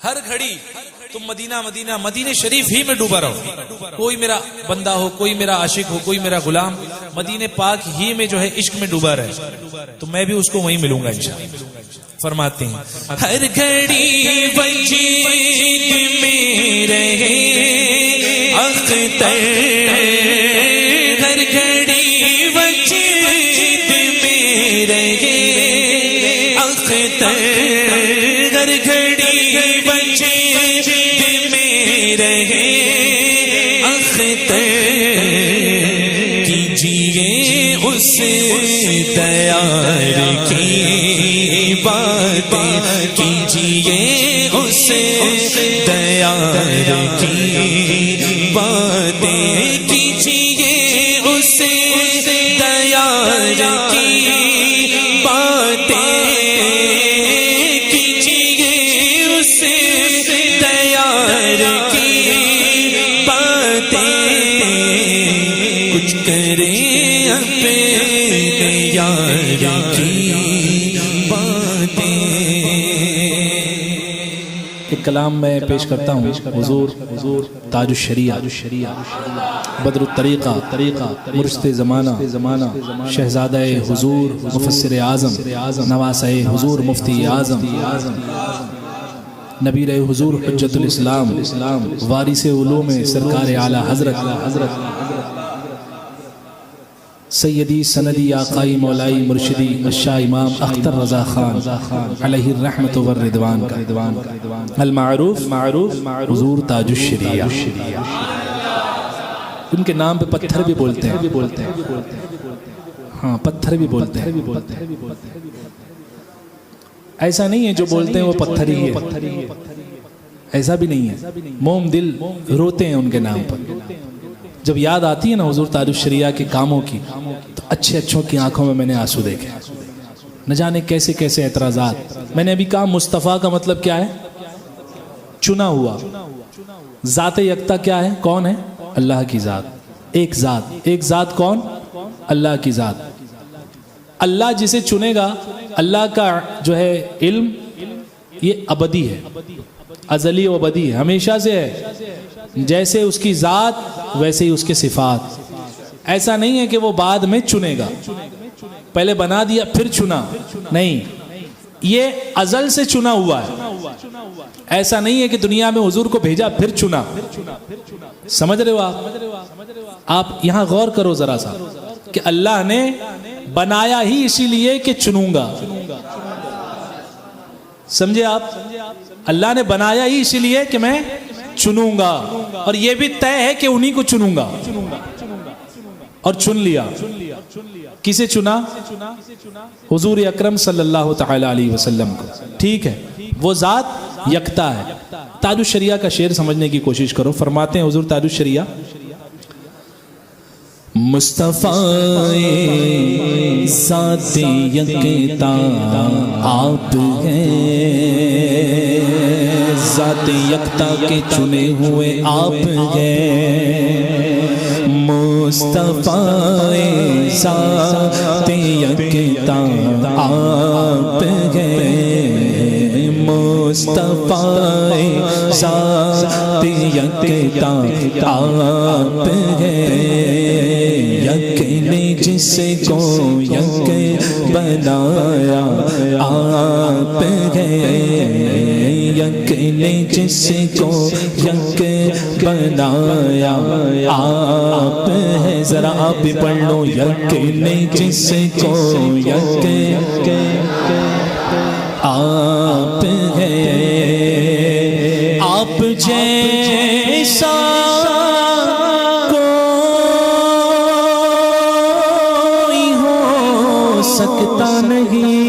ہر گھڑی تم مدینہ شریف ہی میں ڈوبا رہو. کوئی میرا بندہ ہو, کوئی میرا عاشق ہو, کوئی میرا غلام مدینے پاک ہی میں جو ہے عشق میں ڈوبا رہے, تو میں بھی اس کو وہیں ملوں گا انشاءاللہ. فرماتے ہیں ہر گھڑی وجد میں رہے اختر, ہر گھڑی وجد میں رہے اختر, ہر گھڑی وجد میں رہے اختر. کیجیے اس دیار کی باتیں, کیجیے اس دیار کی باتیں, کیجیے اس دیار کی باتیں, کیجیے اس دیار کی باتیں. کچھ کریں اپنے یار کی باتیں. ایک کلام میں پیش کرتا ہوں حضور تاج الشریعہ بدر الطریقہ مرشد زمانہ شہزادہ حضور مفسر اعظم نواسہ حضور مفتی اعظم نبی رہے حضور حجت الاسلام وارث علوم سرکار اعلیٰ حضرت سیدی سندی آقائی مولائی مرشدی الشاہ امام اختر رضا خان علیہ الرحمت والرضوان المعروف حضور تاج الشریعہ. ان کے نام پہ پتھر بھی بولتے ہیں. ہاں پتھر بھی بولتے ہیں. ایسا نہیں ہے جو بولتے ہیں وہ پتھر ہی ہے, ایسا بھی نہیں ہے. موم دل روتے ہیں ان کے نام پر. جب یاد آتی ہے نا حضور تاج الشریعہ کے کاموں کی تو اچھوں کی آنکھوں میں نے آنسو دیکھے. نہ جانے کیسے کیسے اعتراضات. میں نے ابھی کہا مصطفیٰ کا مطلب کیا ہے؟ چنا ہوا. ذات یکتا کیا ہے؟ کون ہے؟ اللہ کی ذات. ایک ذات کون؟ اللہ کی ذات. اللہ جسے چنے گا, اللہ کا جو ہے علم یہ ابدی ہے, ازلی و ابدی ہے, ہمیشہ سے ہے. جیسے اس کی ذات ویسے ہی اس کے صفات. ایسا نہیں ہے کہ وہ بعد میں چنے گا, پہلے بنا دیا پھر چنا, نہیں, یہ ازل سے چنا ہوا ہے. ایسا نہیں ہے کہ دنیا میں حضور کو بھیجا پھر چنا. سمجھ رہے ہو آپ یہاں غور کرو ذرا سا کہ اللہ نے بنایا ہی اسی لیے کہ چنوں گا. سمجھے آپ؟ اللہ نے بنایا ہی اسی لیے کہ میں چنوں گا, اور یہ بھی طے ہے کہ انہی کو چنوں گا, اور چن لیا. کسے چنا؟ حضور اکرم صلی اللہ تعالی علیہ وسلم کو. ٹھیک ہے, وہ ذات یکتا ہے. تاج الشریعہ کا شعر سمجھنے کی کوشش کرو. فرماتے ہیں حضور تاج الشریعہ, مصطفیٰ ذات یکتا آپ ہیں, ذات یکتا کے چنے ہوئے آپ ہیں. مصطفیٰ ذات یکتا آپ ہیں, مصطفیٰ ذات یکتا آپ ہیں. یک نے جس کو یک بنایا آپ ہیں, یک نے جس کو یک بنایا آپ ہیں. ذرا آپ بھی پڑھ لو. یک نے جس کو یک آپ ہیں, آپ جیسا کوئی ہو سکتا نہیں,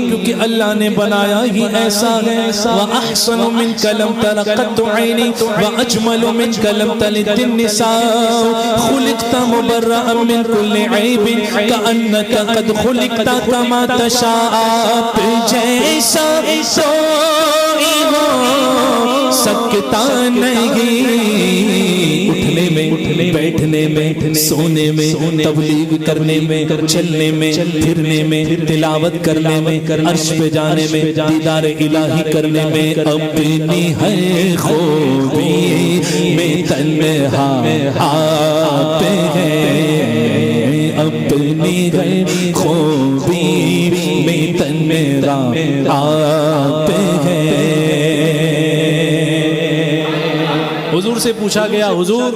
کیونکہ اللہ نے بنایا ہی ایسا ہے. وَأَحْسَنُ مِنْكَ لَمْ تَرَ قَطُّ عَيْنِي وَأَجْمَلُ مِنْكَ لَمْ تَلِدِ النِّسَاءُ خُلِقْتَ مُبَرَّأً مِنْ كُلِّ عَيْبٍ كَأَنَّكَ قَدْ خُلِقْتَ كَمَا تَشَاءُ. آپ جیسا کوئی ہو سکتا نہیں, اٹھنے میں, بیٹھنے میں, سونے میں, تبلیغ کرنے میں, چلنے میں, پھرنے میں, تلاوت کرنے میں, عرش پہ جانے میں, دیدار الہی کرنے میں. اپنی ہے خوبی میں تنہا آپ ہیں, اپنی ہے خوبی میں تنہا آپ ہیں. حضور سے پوچھا گیا, حضور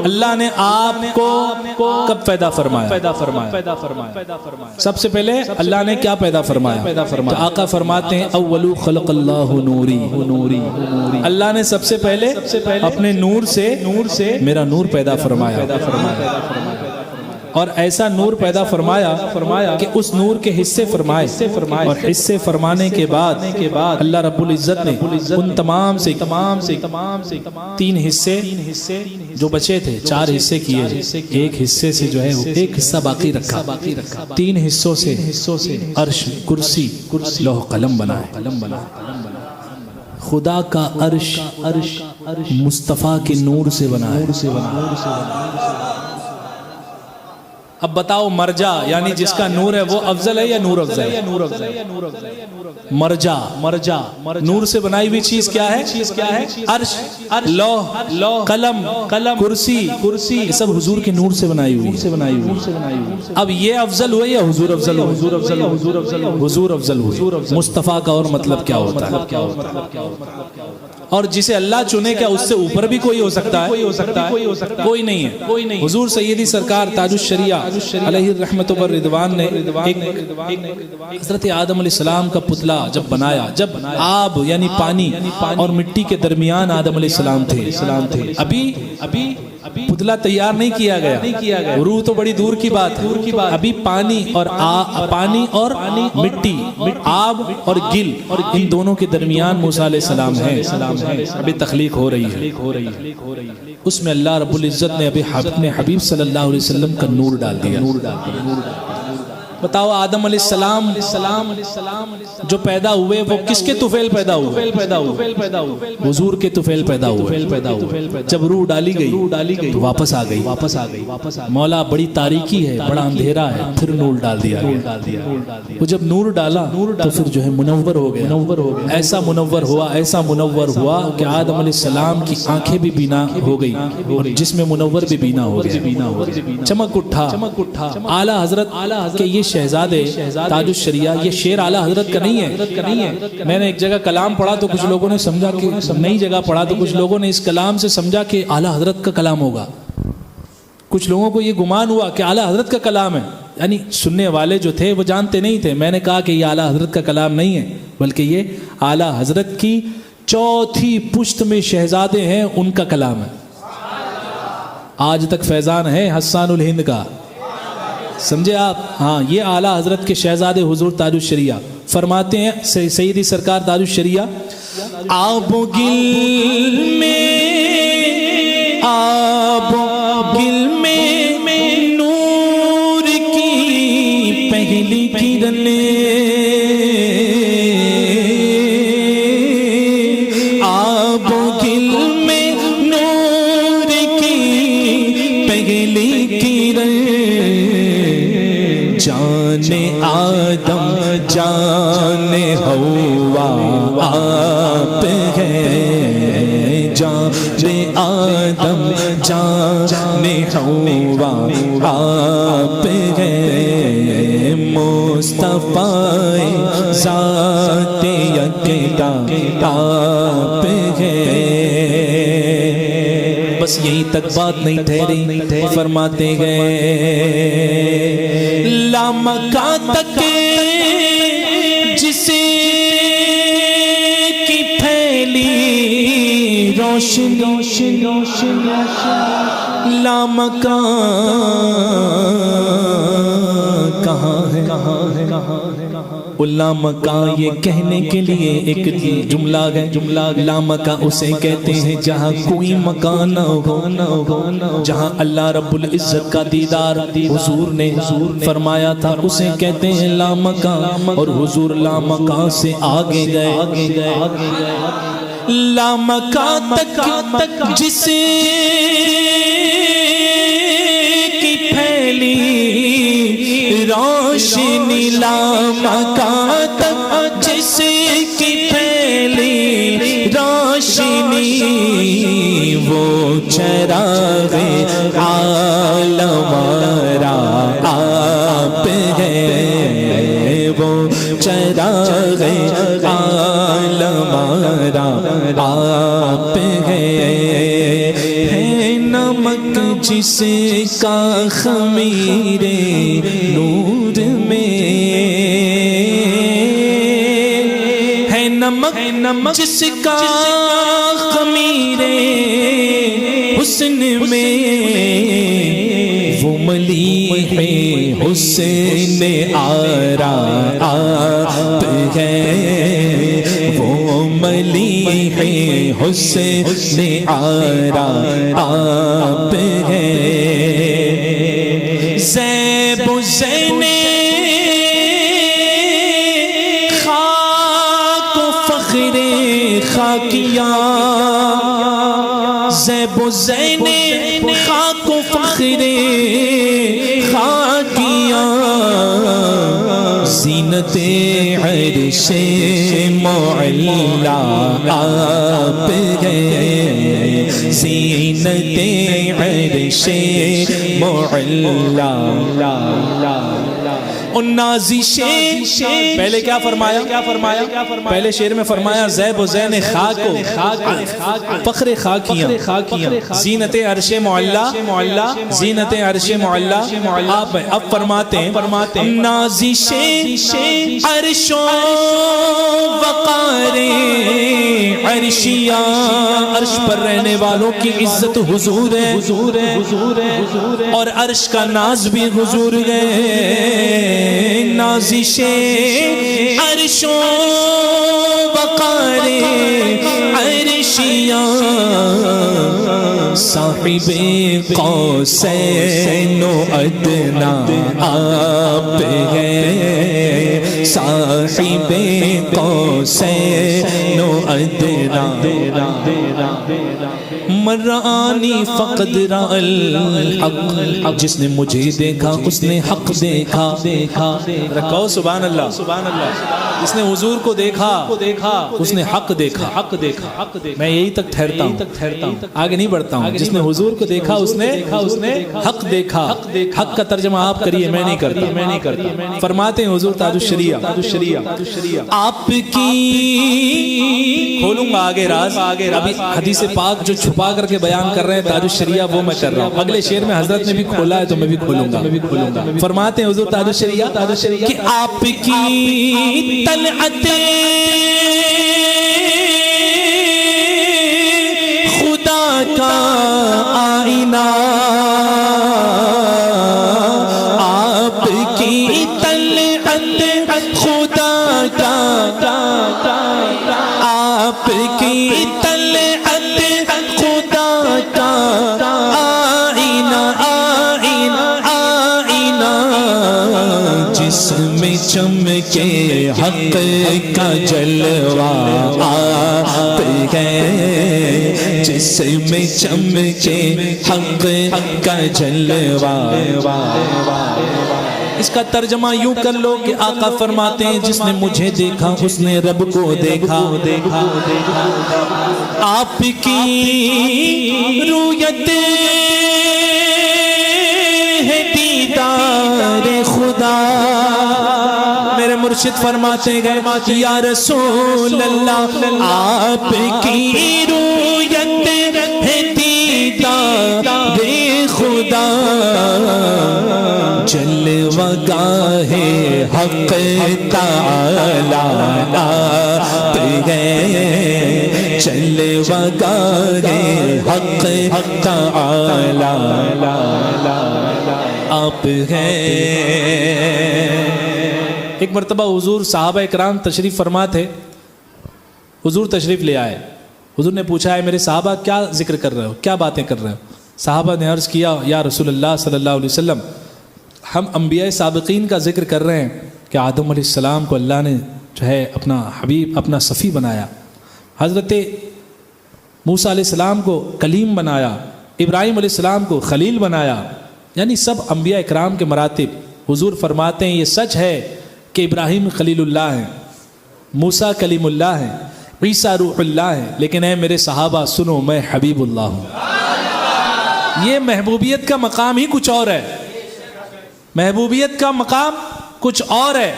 اللہ نے آپ کو کب پیدا فرمایا؟ سب سے پہلے اللہ نے کیا پیدا فرمایا؟ تو آقا فرماتے ہیں اولو خلق اللہ نوری, اللہ نے سب سے پہلے اپنے نور سے میرا نور پیدا فرمایا. اور ایسا نور پیدا فرمایا کہ اس نور کے حصے فرمائے, اور حصے فرمانے کے بعد اللہ رب العزت نے ان تمام سے تین حصے جو بچے تھے, چار حصے کیے, ایک حصے سے جو ہے ایک حصہ باقی رکھا, تین حصوں سے عرش, کرسی, لوح قلم بنائے. خدا کا عرش مصطفیٰ کے نور سے بنا ہے. اب بتاؤ مرجع یعنی جس کا نور ہے وہ افضل ہے یا نور افضل ہے؟ مرجع نور سے بنائی ہوئی چیز کیا ہے؟ عرش، لوح، قلم، کرسی، یہ سب حضور کے نور سے بنائی ہوئی۔ اب یہ افضل ہوئے یا حضور افضل ہوئے؟ حضور افضل ہوئے۔ مصطفیٰ کا اور مطلب کیا ہوتا ہے؟ اور جسے اللہ چنے کیا اس سے اوپر بھی کوئی ہو سکتا ہے؟ کوئی نہیں ہے۔ حضور سیدی سرکار تاج الشریعہ علیہ الرحمت والرضوان نے حضرت آدم علیہ السلام کا پتلا جب بنایا، جب آب یعنی پانی اور مٹی کے درمیان آدم علیہ السلام تھے، ابھی پتلا تیار نہیں کیا گیا، روح تو بڑی دور کی بات ہے، ابھی پانی اور مٹی، آب اور گل، ان دونوں کے درمیان موسیٰ علیہ السلام ہے، ابھی تخلیق ہو رہی ہے۔ اس میں اللہ رب العزت نے ابھی اپنے حبیب صلی اللہ علیہ وسلم کا نور ڈال دیا۔ بتاؤ آدم علیہ السلام جو پیدا ہوئے وہ کس کے طفیل پیدا ہوئے؟ حضور کے طفیل پیدا ہوئے۔ جب روح ڈالی گئی تو واپس آ گئی۔ مولا بڑی تاریکی ہے، بڑا اندھیرا ہے، پھر نور ڈال دیا۔ وہ جب نور ڈالا تو پھر جو ہے منور ہو گیا، ایسا منور ہوا کہ آدم علیہ السلام کی آنکھیں بھی بینا ہو گئی اور جسم منور بھی بینا ہو گیا، چمک اٹھا۔ اعلیٰ حضرت کہ یہ شہزادے تاج الشریعہ، یہ شعر اعلیٰ حضرت کا نہیں ہے۔ میں نے ایک جگہ کلام پڑھا تو کچھ لوگوں نے سمجھا کہ نئی جگہ پڑھا تو کچھ لوگوں نے اس کلام سے سمجھا کہ اعلیٰ حضرت کا کلام ہوگا۔ کچھ لوگوں کو یہ گمان ہوا کہ اعلیٰ حضرت کا کلام ہے، یعنی سننے والے جو تھے وہ جانتے نہیں تھے۔ میں نے کہا کہ یہ اعلیٰ حضرت کا کلام نہیں ہے، بلکہ یہ اعلیٰ حضرت کی چوتھی پشت میں شہزادے ہیں، ان کا کلام ہے۔ آج تک فیضان ہے حسان الہند کا، سمجھے آپ؟ ہاں، یہ اعلیٰ حضرت کے شہزادے حضور تاج الشریعہ فرماتے ہیں، سیدی سرکار تاج الشریعہ، آب و گل میں نور کی پہلی کرن، آب و گل میں نور کی پہلی کرن، جان آدم جان حوا آپ ہیں، جان آدم جان حوا آپ ہیں، مصطفیٰ ذات یکتا آپ ہیں۔ بس یہی تک بات نہیں ٹھہری، فرماتے گئے لامکان تک جسے کی پھیلی روشنی، لامکان کہاں ہے؟ لامکان یہ کہنے کے لیے ایک جملہ ہے، لامکان اسے کہتے ہیں جہاں کوئی مکان نہ ہو، جہاں اللہ رب العزت کا دیدار حضور نے فرمایا تھا، اسے کہتے ہیں لامکان۔ اور حضور لامکان سے آگے گئے، لامکان تک جسے کی پھیلی روشنی، لامکان تک جسے کی پھیلی روشنی، وہ چراغ عالم را آپ ہے، وہ چراغ عالم را آپ ہے، نمک جسے کا خمیر نور میں ہے، نمک جس کا خمیر حسن میں، وہ ملی ہے حسن آرا آپ ہے، وہ ملی ہے حسن آرا آپ ہے، زیب و زین خاک و فخر خاکیاں، زیب و زین خاک و فخر خاکیاں زینت عرش معلا آپ ہیں زینت عرش معلا نازش پہلے کیا فرمایا پہلے شعر میں فرمایا زیب و زین خاک فخر خاکیاں زینت عرش معلا زینت عرش معلا آپ اب فرماتے ہیں نازش عرش و وقار عرشیاں عرش پر رہنے والوں کی عزت حضور ہے اور عرش کا ناز بھی حضور ہے نازش عرش و وقار عرشیاں صاحب قوسین و ادنا آپ ہیں صاحب قوسین و ادنا مرانی فقد را الحق جس نے مجھے دیکھا اس نے حق دیکھا رکھو سبحان اللہ جس نے حضور کو دیکھا اس نے حق دیکھا میں یہی تک ٹھہرتا ہوں آگے نہیں بڑھتا ہوں جس نے حضور کو دیکھا اس نے حق دیکھا حق کا ترجمہ آپ کریے میں نہیں کرتا فرماتے ہیں حضور تاج الشریعہ آپ کی کھولوں گا آگے راز ابھی حدیث پاک جو چھپا کر کے بیان کر رہے ہیں تاج الشریعہ وہ میں کر رہا ہوں اگلے شعر میں حضرت نے بھی کھولا ہے تو میں بھی کھولوں گا فرماتے ہیں حضور تاج الشریعہ کہ آپ کی طلعت خدا کا آئینہ آپ کی طلعت خدا کا آپ کی طلعت خدا کا آئینہ جس میں چمکے حق کا جلوہ آپ ہیں جس میں چمکے حق کا جلوہ اس کا ترجمہ یوں کر لو کہ آقا فرماتے ہیں جس نے مجھے دیکھا اس نے رب کو دیکھا آپ کی رویت ہے دیدار خدا میرے مرشد فرماتے گئے یا رسول اللہ آپ کی رویت ہے دیدار خدا جلوہ گاہ حق تعالی آپ ہیں جلوہ گاہ حق تعالی آپ ہیں ایک مرتبہ حضور صحابہ اکرام تشریف فرما تھے حضور تشریف لے آئے حضور نے پوچھا ہے میرے صحابہ کیا ذکر کر رہے ہو کیا باتیں کر رہے ہو صحابہ نے عرض کیا یا رسول اللہ صلی اللہ علیہ وسلم ہم انبیاء سابقین کا ذکر کر رہے ہیں کہ آدم علیہ السلام کو اللہ نے جو ہے اپنا حبیب اپنا صفی بنایا حضرت موسیٰ علیہ السلام کو کلیم بنایا ابراہیم علیہ السلام کو خلیل بنایا یعنی سب انبیاء اکرام کے مراتب حضور فرماتے ہیں یہ سچ ہے کہ ابراہیم خلیل اللہ ہیں موسیٰ کلیم اللہ ہیں عیسیٰ روح اللہ ہے لیکن اے میرے صحابہ سنو میں حبیب اللہ ہوں یہ محبوبیت کا مقام ہی کچھ اور ہے محبوبیت کا مقام کچھ اور ہے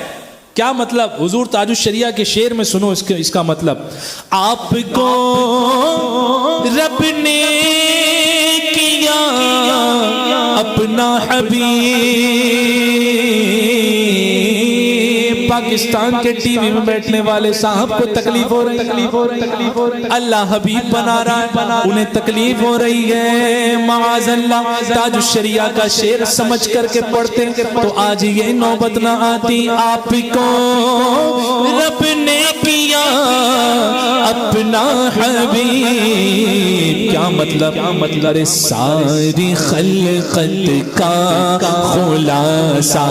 کیا مطلب حضور تاج الشریعہ کے شعر میں سنو اس کا مطلب آپ کو رب نے کیا اپنا حبیب پاکستان کے ٹی وی میں بیٹھنے والے صاحب کو تکلیف ہو رہی اللہ حبیب بنا رہا ہے انہیں تکلیف ہو رہی ہے معاذ اللہ تاج الشریعہ کا شعر سمجھ کر کے پڑھتے تو آج یہ نوبت نہ آتی آپ کو رب نے کیا اپنا حبیب کیا مطلب ساری خلقت کا خلاصہ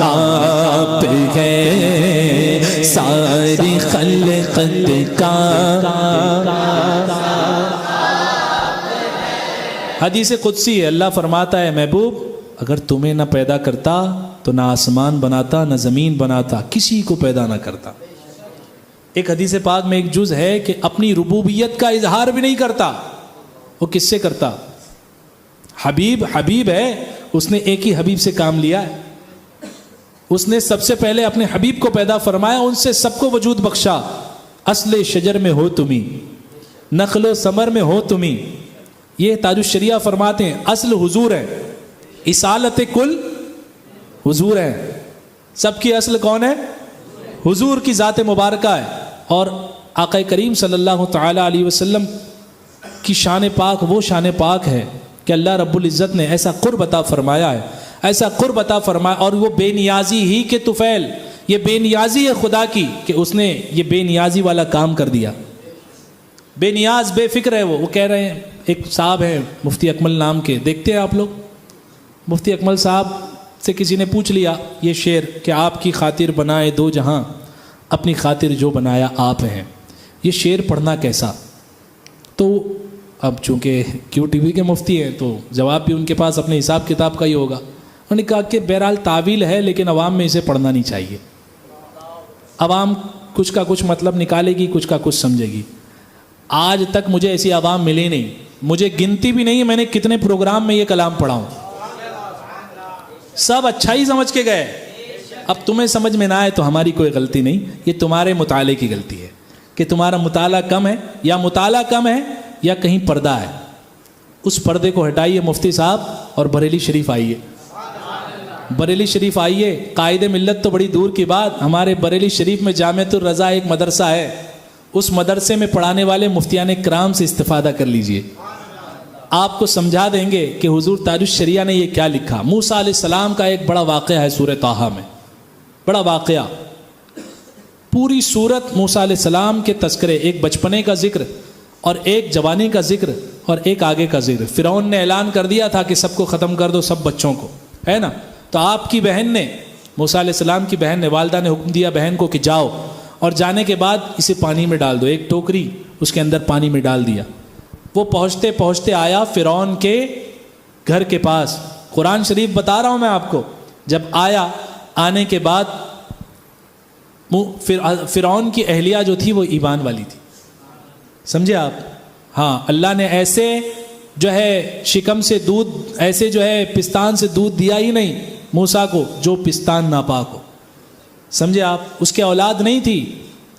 آپ ہے ساری خلقت کا حدیث قدسی ہے، اللہ فرماتا ہے محبوب اگر تمہیں نہ پیدا کرتا تو نہ آسمان بناتا نہ زمین بناتا، کسی کو پیدا نہ کرتا۔ ایک حدیث پاک میں ایک جز ہے کہ اپنی ربوبیت کا اظہار بھی نہیں کرتا، وہ کس سے کرتا؟ حبیب ہے، اس نے ایک ہی حبیب سے کام لیا ہے، اس نے سب سے پہلے اپنے حبیب کو پیدا فرمایا، ان سے سب کو وجود بخشا۔ اصل شجر میں ہو تمہیں، نخل و ثمر میں ہو تمہیں، یہ تاج الشریعہ فرماتے ہیں اصل حضور ہے، اصالت کل حضور ہے، سب کی اصل کون ہے؟ حضور کی ذات مبارکہ ہے۔ اور آقا کریم صلی اللہ تعالی علیہ وسلم کی شان پاک وہ شان پاک ہے کہ اللہ رب العزت نے ایسا قرب عطا فرمایا ہے، ایسا قرب عطا فرمایا، اور وہ بے نیازی ہی کے طفیل، یہ بے نیازی ہے خدا کی کہ اس نے یہ بے نیازی والا کام کر دیا، بے نیاز بے فکر ہے وہ کہہ رہے ہیں، ایک صاحب ہیں مفتی اکمل نام کے، دیکھتے ہیں آپ لوگ، مفتی اکمل صاحب سے کسی نے پوچھ لیا یہ شعر کہ آپ کی خاطر بنائے دو جہاں، اپنی خاطر جو بنایا آپ ہیں، یہ شعر پڑھنا کیسا؟ تو اب چونکہ کیو ٹی وی کے مفتی ہیں تو جواب بھی ان کے پاس اپنے حساب کتاب کا ہی ہوگا، انہوں نے کہا کہ بہرحال تعویل ہے لیکن عوام میں اسے پڑھنا نہیں چاہیے، عوام کچھ کا کچھ مطلب نکالے گی، کچھ کا کچھ سمجھے گی۔ آج تک مجھے ایسی عوام ملی نہیں، مجھے گنتی بھی نہیں ہے میں نے کتنے پروگرام میں یہ کلام پڑھا ہوں، سب اچھا ہی سمجھ کے گئے۔ اب تمہیں سمجھ میں نہ آئے تو ہماری کوئی غلطی نہیں، یہ تمہارے مطالعے کی غلطی ہے کہ تمہارا مطالعہ کم ہے، یا مطالعہ کم ہے یا کہیں پردہ ہے، اس پردے کو ہٹائیے مفتی صاحب اور بریلی شریف آئیے، بریلی شریف آئیے، قائد ملت تو بڑی دور کی بات، ہمارے بریلی شریف میں جامعۃ الرضا ایک مدرسہ ہے، اس مدرسے میں پڑھانے والے مفتیان کرام سے استفادہ کر لیجئے، آپ کو سمجھا دیں گے کہ حضور تاج الشریعہ نے یہ کیا لکھا۔ موسیٰ علیہ السلام کا ایک بڑا واقعہ ہے سورہ طٰہٰ میں، بڑا واقعہ، پوری سورت موسیٰ علیہ السلام کے تذکرے، ایک بچپنے کا ذکر اور ایک جوانی کا ذکر اور ایک آگے کا ذکر۔ فرعون نے اعلان کر دیا تھا کہ سب کو ختم کر دو، سب بچوں کو، ہے نا؟ تو آپ کی بہن نے، موسیٰ علیہ السلام کی بہن نے، والدہ نے حکم دیا بہن کو کہ جاؤ، اور جانے کے بعد اسے پانی میں ڈال دو، ایک ٹوکری اس کے اندر پانی میں ڈال دیا۔ وہ پہنچتے پہنچتے آیا فرعون کے گھر کے پاس، قرآن شریف بتا رہا ہوں میں آپ کو، جب آیا، آنے کے بعد فرعون کی اہلیہ جو تھی وہ ایمان والی تھی، سمجھے آپ؟ ہاں، اللہ نے ایسے جو ہے شکم سے دودھ، ایسے جو ہے پستان سے دودھ دیا ہی نہیں موسیٰ کو جو پستان ناپاک ہو، سمجھے آپ؟ اس کے اولاد نہیں تھی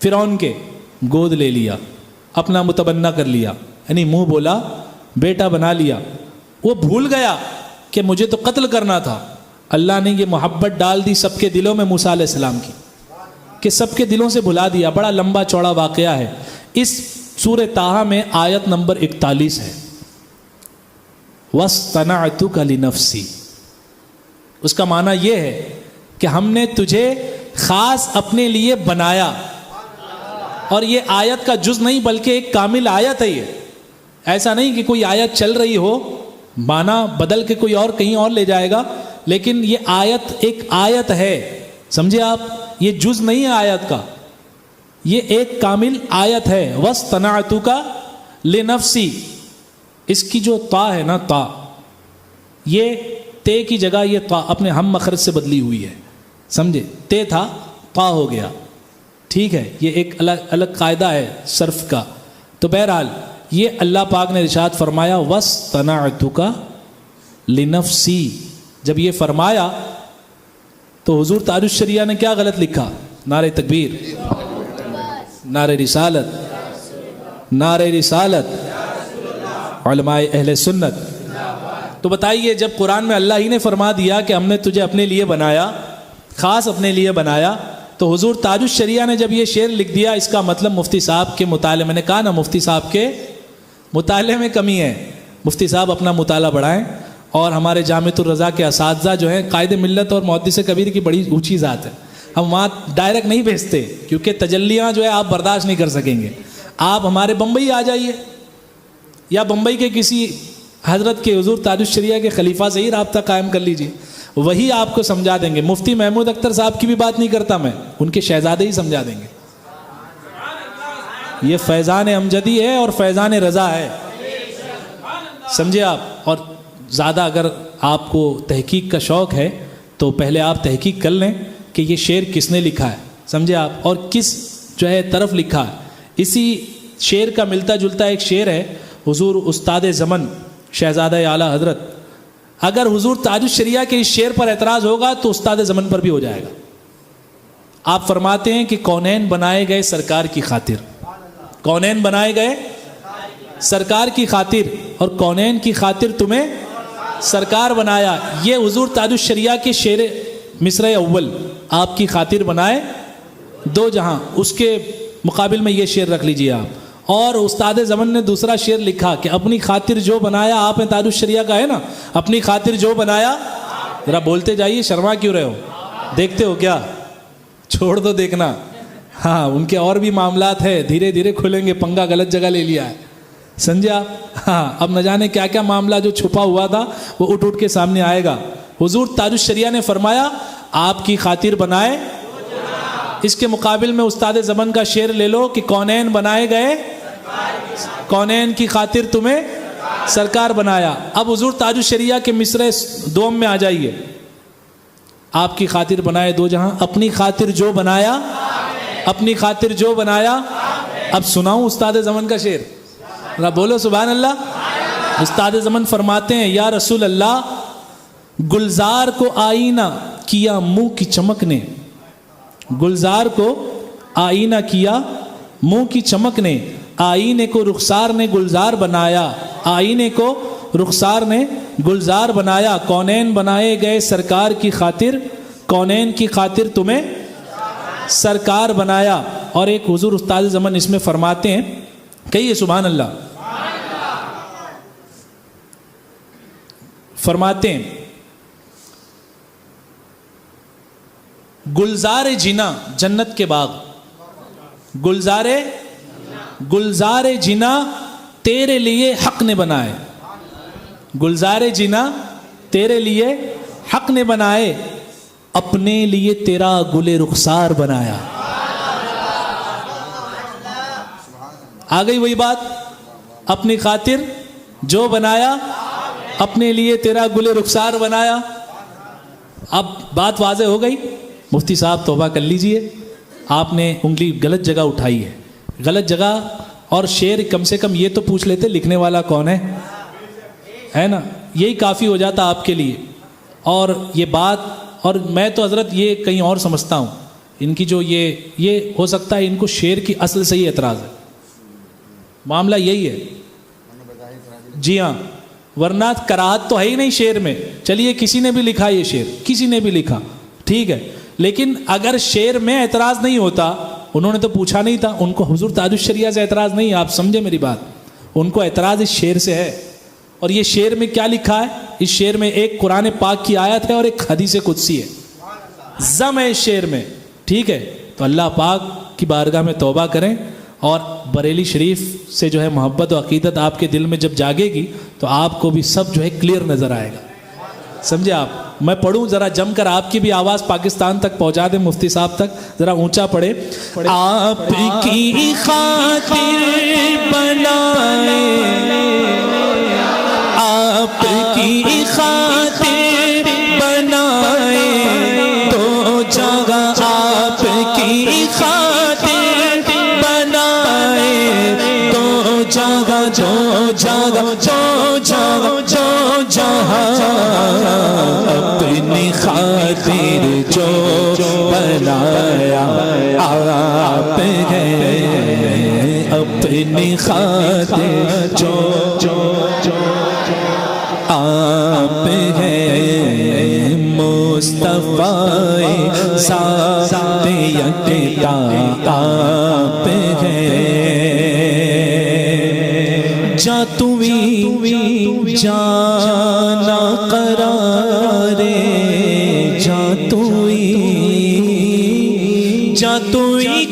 فرعون کے، گود لے لیا، اپنا متبنہ کر لیا، یعنی منہ بولا بیٹا بنا لیا۔ وہ بھول گیا کہ مجھے تو قتل کرنا تھا، اللہ نے یہ محبت ڈال دی سب کے دلوں میں موسیٰ علیہ السلام کی کہ سب کے دلوں سے بھلا دیا۔ بڑا لمبا چوڑا واقعہ ہے، اس سورہ طٰہٰ میں آیت نمبر 41 ہے، وَاصْطَنَعْتُكَ لِنَفْسِي، اس کا معنی یہ ہے کہ ہم نے تجھے خاص اپنے لیے بنایا، اور یہ آیت کا جز نہیں بلکہ ایک کامل آیت ہے، یہ ایسا نہیں کہ کوئی آیت چل رہی ہو معنی بدل کے کوئی اور کہیں اور لے جائے گا، لیکن یہ آیت ایک آیت ہے، سمجھے آپ؟ یہ جز نہیں ہے آیت کا، یہ ایک کامل آیت ہے۔ وَاصْطَنَعْتُكَ لِنَفْسِي، اس کی جو تا ہے نا، تا، یہ تے کی جگہ یہ تا اپنے ہم مخرج سے بدلی ہوئی ہے، سمجھے؟ تے تھا تا ہو گیا، ٹھیک ہے؟ یہ ایک الگ قاعدہ ہے صرف کا۔ تو بہرحال یہ اللہ پاک نے ارشاد فرمایا وَاصْطَنَعْتُكَ لِنَفْسِي، جب یہ فرمایا تو حضور تاج الشریعہ نے کیا غلط لکھا؟ نعرہ تکبیر، نعرہ رسالت، نعرہ رسالت، علماء اہل سنت۔ تو بتائیے جب قرآن میں اللہ ہی نے فرما دیا کہ ہم نے تجھے اپنے لیے بنایا، خاص اپنے لیے بنایا، تو حضور تاج الشریعہ نے جب یہ شعر لکھ دیا، اس کا مطلب مفتی صاحب کے مطالعے، میں نے کہا نا مفتی صاحب کے مطالعے میں کمی ہے، مفتی صاحب اپنا مطالعہ بڑھائیں، اور ہمارے جامعۃ الرضا کے اساتذہ جو ہیں قائد ملت اور محدث کبیر کی بڑی اونچی ذات ہے، ہم وہاں ڈائریکٹ نہیں بھیجتے کیونکہ تجلیاں جو ہے آپ برداشت نہیں کر سکیں گے۔ آپ ہمارے بمبئی آ جائیے، یا بمبئی کے کسی حضرت کے حضور تاج الشریعہ کے خلیفہ سے ہی رابطہ قائم کر لیجیے، وہی آپ کو سمجھا دیں گے۔ مفتی محمود اختر صاحب کی بھی بات نہیں کرتا میں، ان کے شہزادے ہی سمجھا دیں گے۔ یہ فیضان امجدی ہے اور فیضان رضا ہے، سمجھے آپ؟ اور زیادہ اگر آپ کو تحقیق کا شوق ہے تو پہلے آپ تحقیق کر لیں کہ یہ شعر کس نے لکھا ہے، سمجھے آپ، اور کس جو ہے طرف لکھا ہے۔ اسی شعر کا ملتا جلتا ایک شعر ہے حضور استاد زمن شہزادہ اعلیٰ حضرت، اگر حضور تاج الشریعہ کے اس شعر پر اعتراض ہوگا تو استاد زمن پر بھی ہو جائے گا۔ آپ فرماتے ہیں کہ کونین بنائے گئے سرکار کی خاطر، کونین بنائے گئے سرکار کی خاطر، اور کونین کی خاطر تمہیں سرکار بنایا۔ یہ حضور تاج الشریعہ کے شعر مصرع اول، آپ کی خاطر بنائے دو جہاں، اس کے مقابل میں یہ شعر رکھ لیجئے آپ۔ اور استاد زمن نے دوسرا شعر لکھا کہ اپنی خاطر جو بنایا، آپ نے تاج الشریعہ کا ہے نا، اپنی خاطر جو بنایا، ذرا بولتے جائیے، شرما کیوں رہے ہو، دیکھتے ہو کیا، چھوڑ دو دیکھنا، ہاں ان کے اور بھی معاملات ہے، دھیرے دھیرے کھلیں گے، پنگا غلط جگہ لے لیا ہے، سمجھے آپ، ہاں اب نہ جانے کیا کیا معاملہ جو چھپا ہوا تھا وہ اٹھ کے سامنے آئے گا۔ حضور تاج الشریعہ نے فرمایا آپ کی خاطر بنائے، اس کے مقابل میں استاد زمن کا شعر لے لو کہ کونین بنائے گئے، کونین کی خاطر تمہیں سرکار بنایا۔ اب حضور تاج الشریعہ کے مصرع دوم میں آ جائیے، آپ کی خاطر بنائے دو جہاں، اپنی خاطر جو بنایا، اپنی خاطر جو بنایا۔ اب سناؤں استاد زمن کا شعر، ذرا بولو سبحان اللہ۔ استاد زمن فرماتے ہیں یا رسول اللہ، گلزار کو آئینہ کیا منہ کی چمک نے، گلزار کو آئینہ کیا منہ کی چمک نے، آئینے کو رخسار نے گلزار بنایا، آئینے کو رخسار نے گلزار بنایا، کونین بنائے گئے سرکار کی خاطر، کونین کی خاطر تمہیں سرکار بنایا۔ اور ایک حضور استاد زمن اس میں فرماتے ہیں، کہیے سبحان اللہ، فرماتے ہیں گلزار جنا جنت کے باغ، گلزار جنا تیرے لیے حق نے بنائے، گلزار جنا تیرے لیے حق نے بنائے، اپنے لیے تیرا گل رخسار بنایا۔ آ گئی وہی بات، اپنی خاطر جو بنایا، اپنے لیے تیرا گل رخسار بنایا۔ اب بات واضح ہو گئی، مفتی صاحب توبہ کر لیجئے، آپ نے انگلی غلط جگہ اٹھائی ہے، غلط جگہ، اور شعر کم سے کم یہ تو پوچھ لیتے لکھنے والا کون ہے نا، یہی کافی ہو جاتا آپ کے لیے۔ اور یہ بات، اور میں تو حضرت یہ کہیں اور سمجھتا ہوں، ان کی جو یہ ہو سکتا ہے ان کو شعر کی اصل سے ہی اعتراض ہے، معاملہ یہی ہے، جی ہاں، ورنہ کراہت تو ہے ہی نہیں شعر میں۔ چلیے کسی نے بھی لکھا یہ شعر، کسی نے بھی لکھا، ٹھیک ہے، لیکن اگر شعر میں اعتراض نہیں ہوتا، انہوں نے تو پوچھا نہیں تھا، ان کو حضور تاج الشریعہ سے اعتراض نہیں ہے، آپ سمجھے میری بات، ان کو اعتراض اس شعر سے ہے۔ اور یہ شعر میں کیا لکھا ہے، اس شعر میں ایک قرآن پاک کی آیت ہے اور ایک حدیث قدسی ہے، ضم ہے اس شعر میں، ٹھیک ہے۔ تو اللہ پاک کی بارگاہ میں توبہ کریں، اور بریلی شریف سے جو ہے محبت و عقیدت آپ کے دل میں جب جاگے گی تو آپ کو بھی سب جو ہے کلیئر نظر آئے گا، سمجھے آپ۔ میں پڑھوں ذرا جم کر، آپ کی بھی آواز پاکستان تک پہنچا دیں، مفتی صاحب تک ذرا اونچا پڑھے۔ آپ کی خاطر بنائے، آپ کی خاطر بنائے، تو جگہ آپ کی خاطر بنائے، تو جگہ جو جگہ جو جگہ جو جہاں اپنی خاطر جو بنایا آپ ہے، اپنی خاطر جو آپ ہے، مصطفیٰ ذات یکتا آپ ہے، جا توی جانا قرارے، جا توی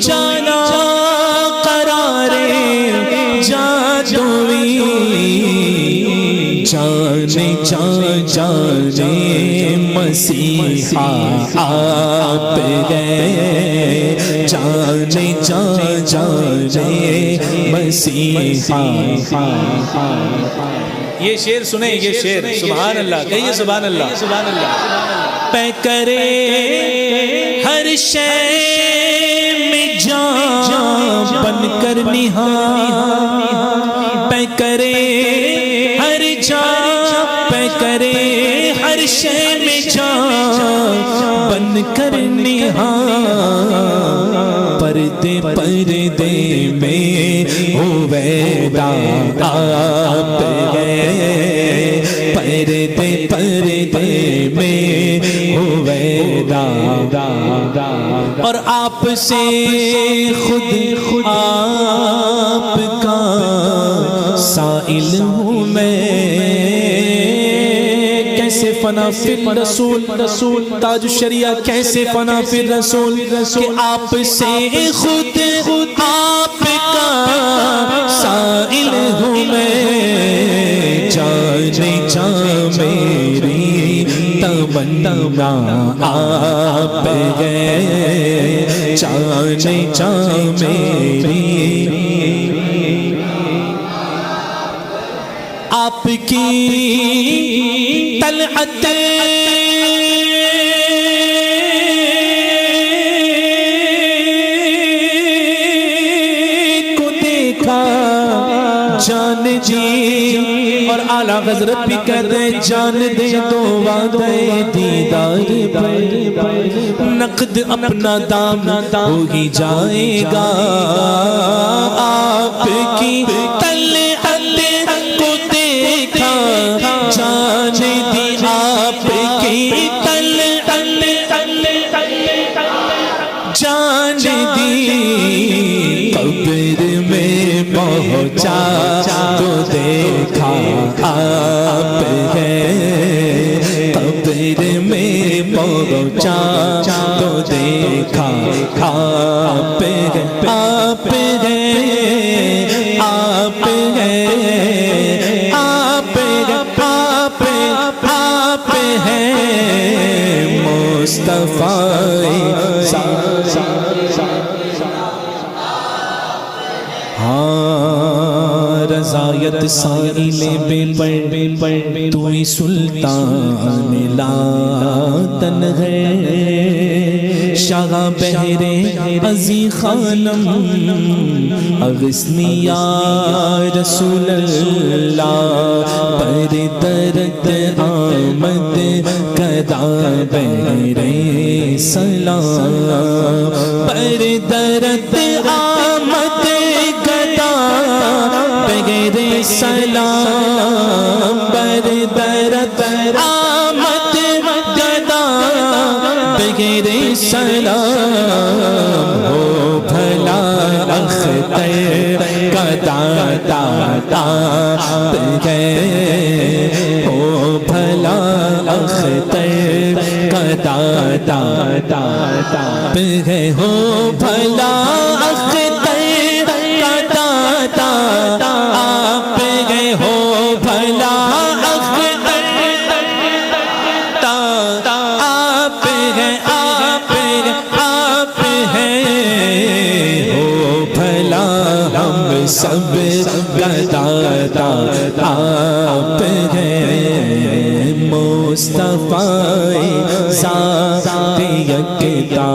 جانا قرارے، جا توی جانے مسیحا آپ گئے، جانے مسیحا یہ شعر سنیں، یہ شعر سبحان اللہ کہیے سبحان اللہ سبحان اللہ پہ کرے ہر شے میں جان بن کر نہاں پہ کرے ہر جان پہ کرے ہر شے میں جان بن کر نہاں پردے پردے میں ہویدا آپ گئے پردے پردے میں ہویدا اور آپ سے خود آپ کا سائل ہوں میں کیسے فنا فی رسول تاج الشریعہ کیسے فنا فی رسول کہ آپ سے خود آپ کا سائل ہوں میں جانے جا میری تمنا آپ گئے جانے جا میری آپ کی طلعت کو دیکھا جان جی اور اعلیٰ حضرت بھی کہتے ہیں جان دے تو وعدہ دیدار پر نقد اپنا دام ہو ہی جائے گا آپ کی جان دی آپ کی جان دی قبر میں پہنچا تو دیکھا آپ ہے قبر میں پہنچا تو دیکھا آپ ہے آپ ہے آپ ہے مصطفیٰ ہاں رضایت سائل بے پر تو ہی سلطان لاطن ہے شاہ بہرے عزی خانم اغثنی یا رسول اللہ پر درد آمد کدا بہرے سلام پر درد آمد کدا بہرے سلام پر درد آمد کدا بہرے سلام ہو بھلا اختر کا داتا آپ گئے ہو بھلا اختر کا داتا آپ گئے ہو بھلا اختر کا داتا آپ گئے ہو بھلا سب کا داتا آپ ہیں مصطفیٰ ذات یکتا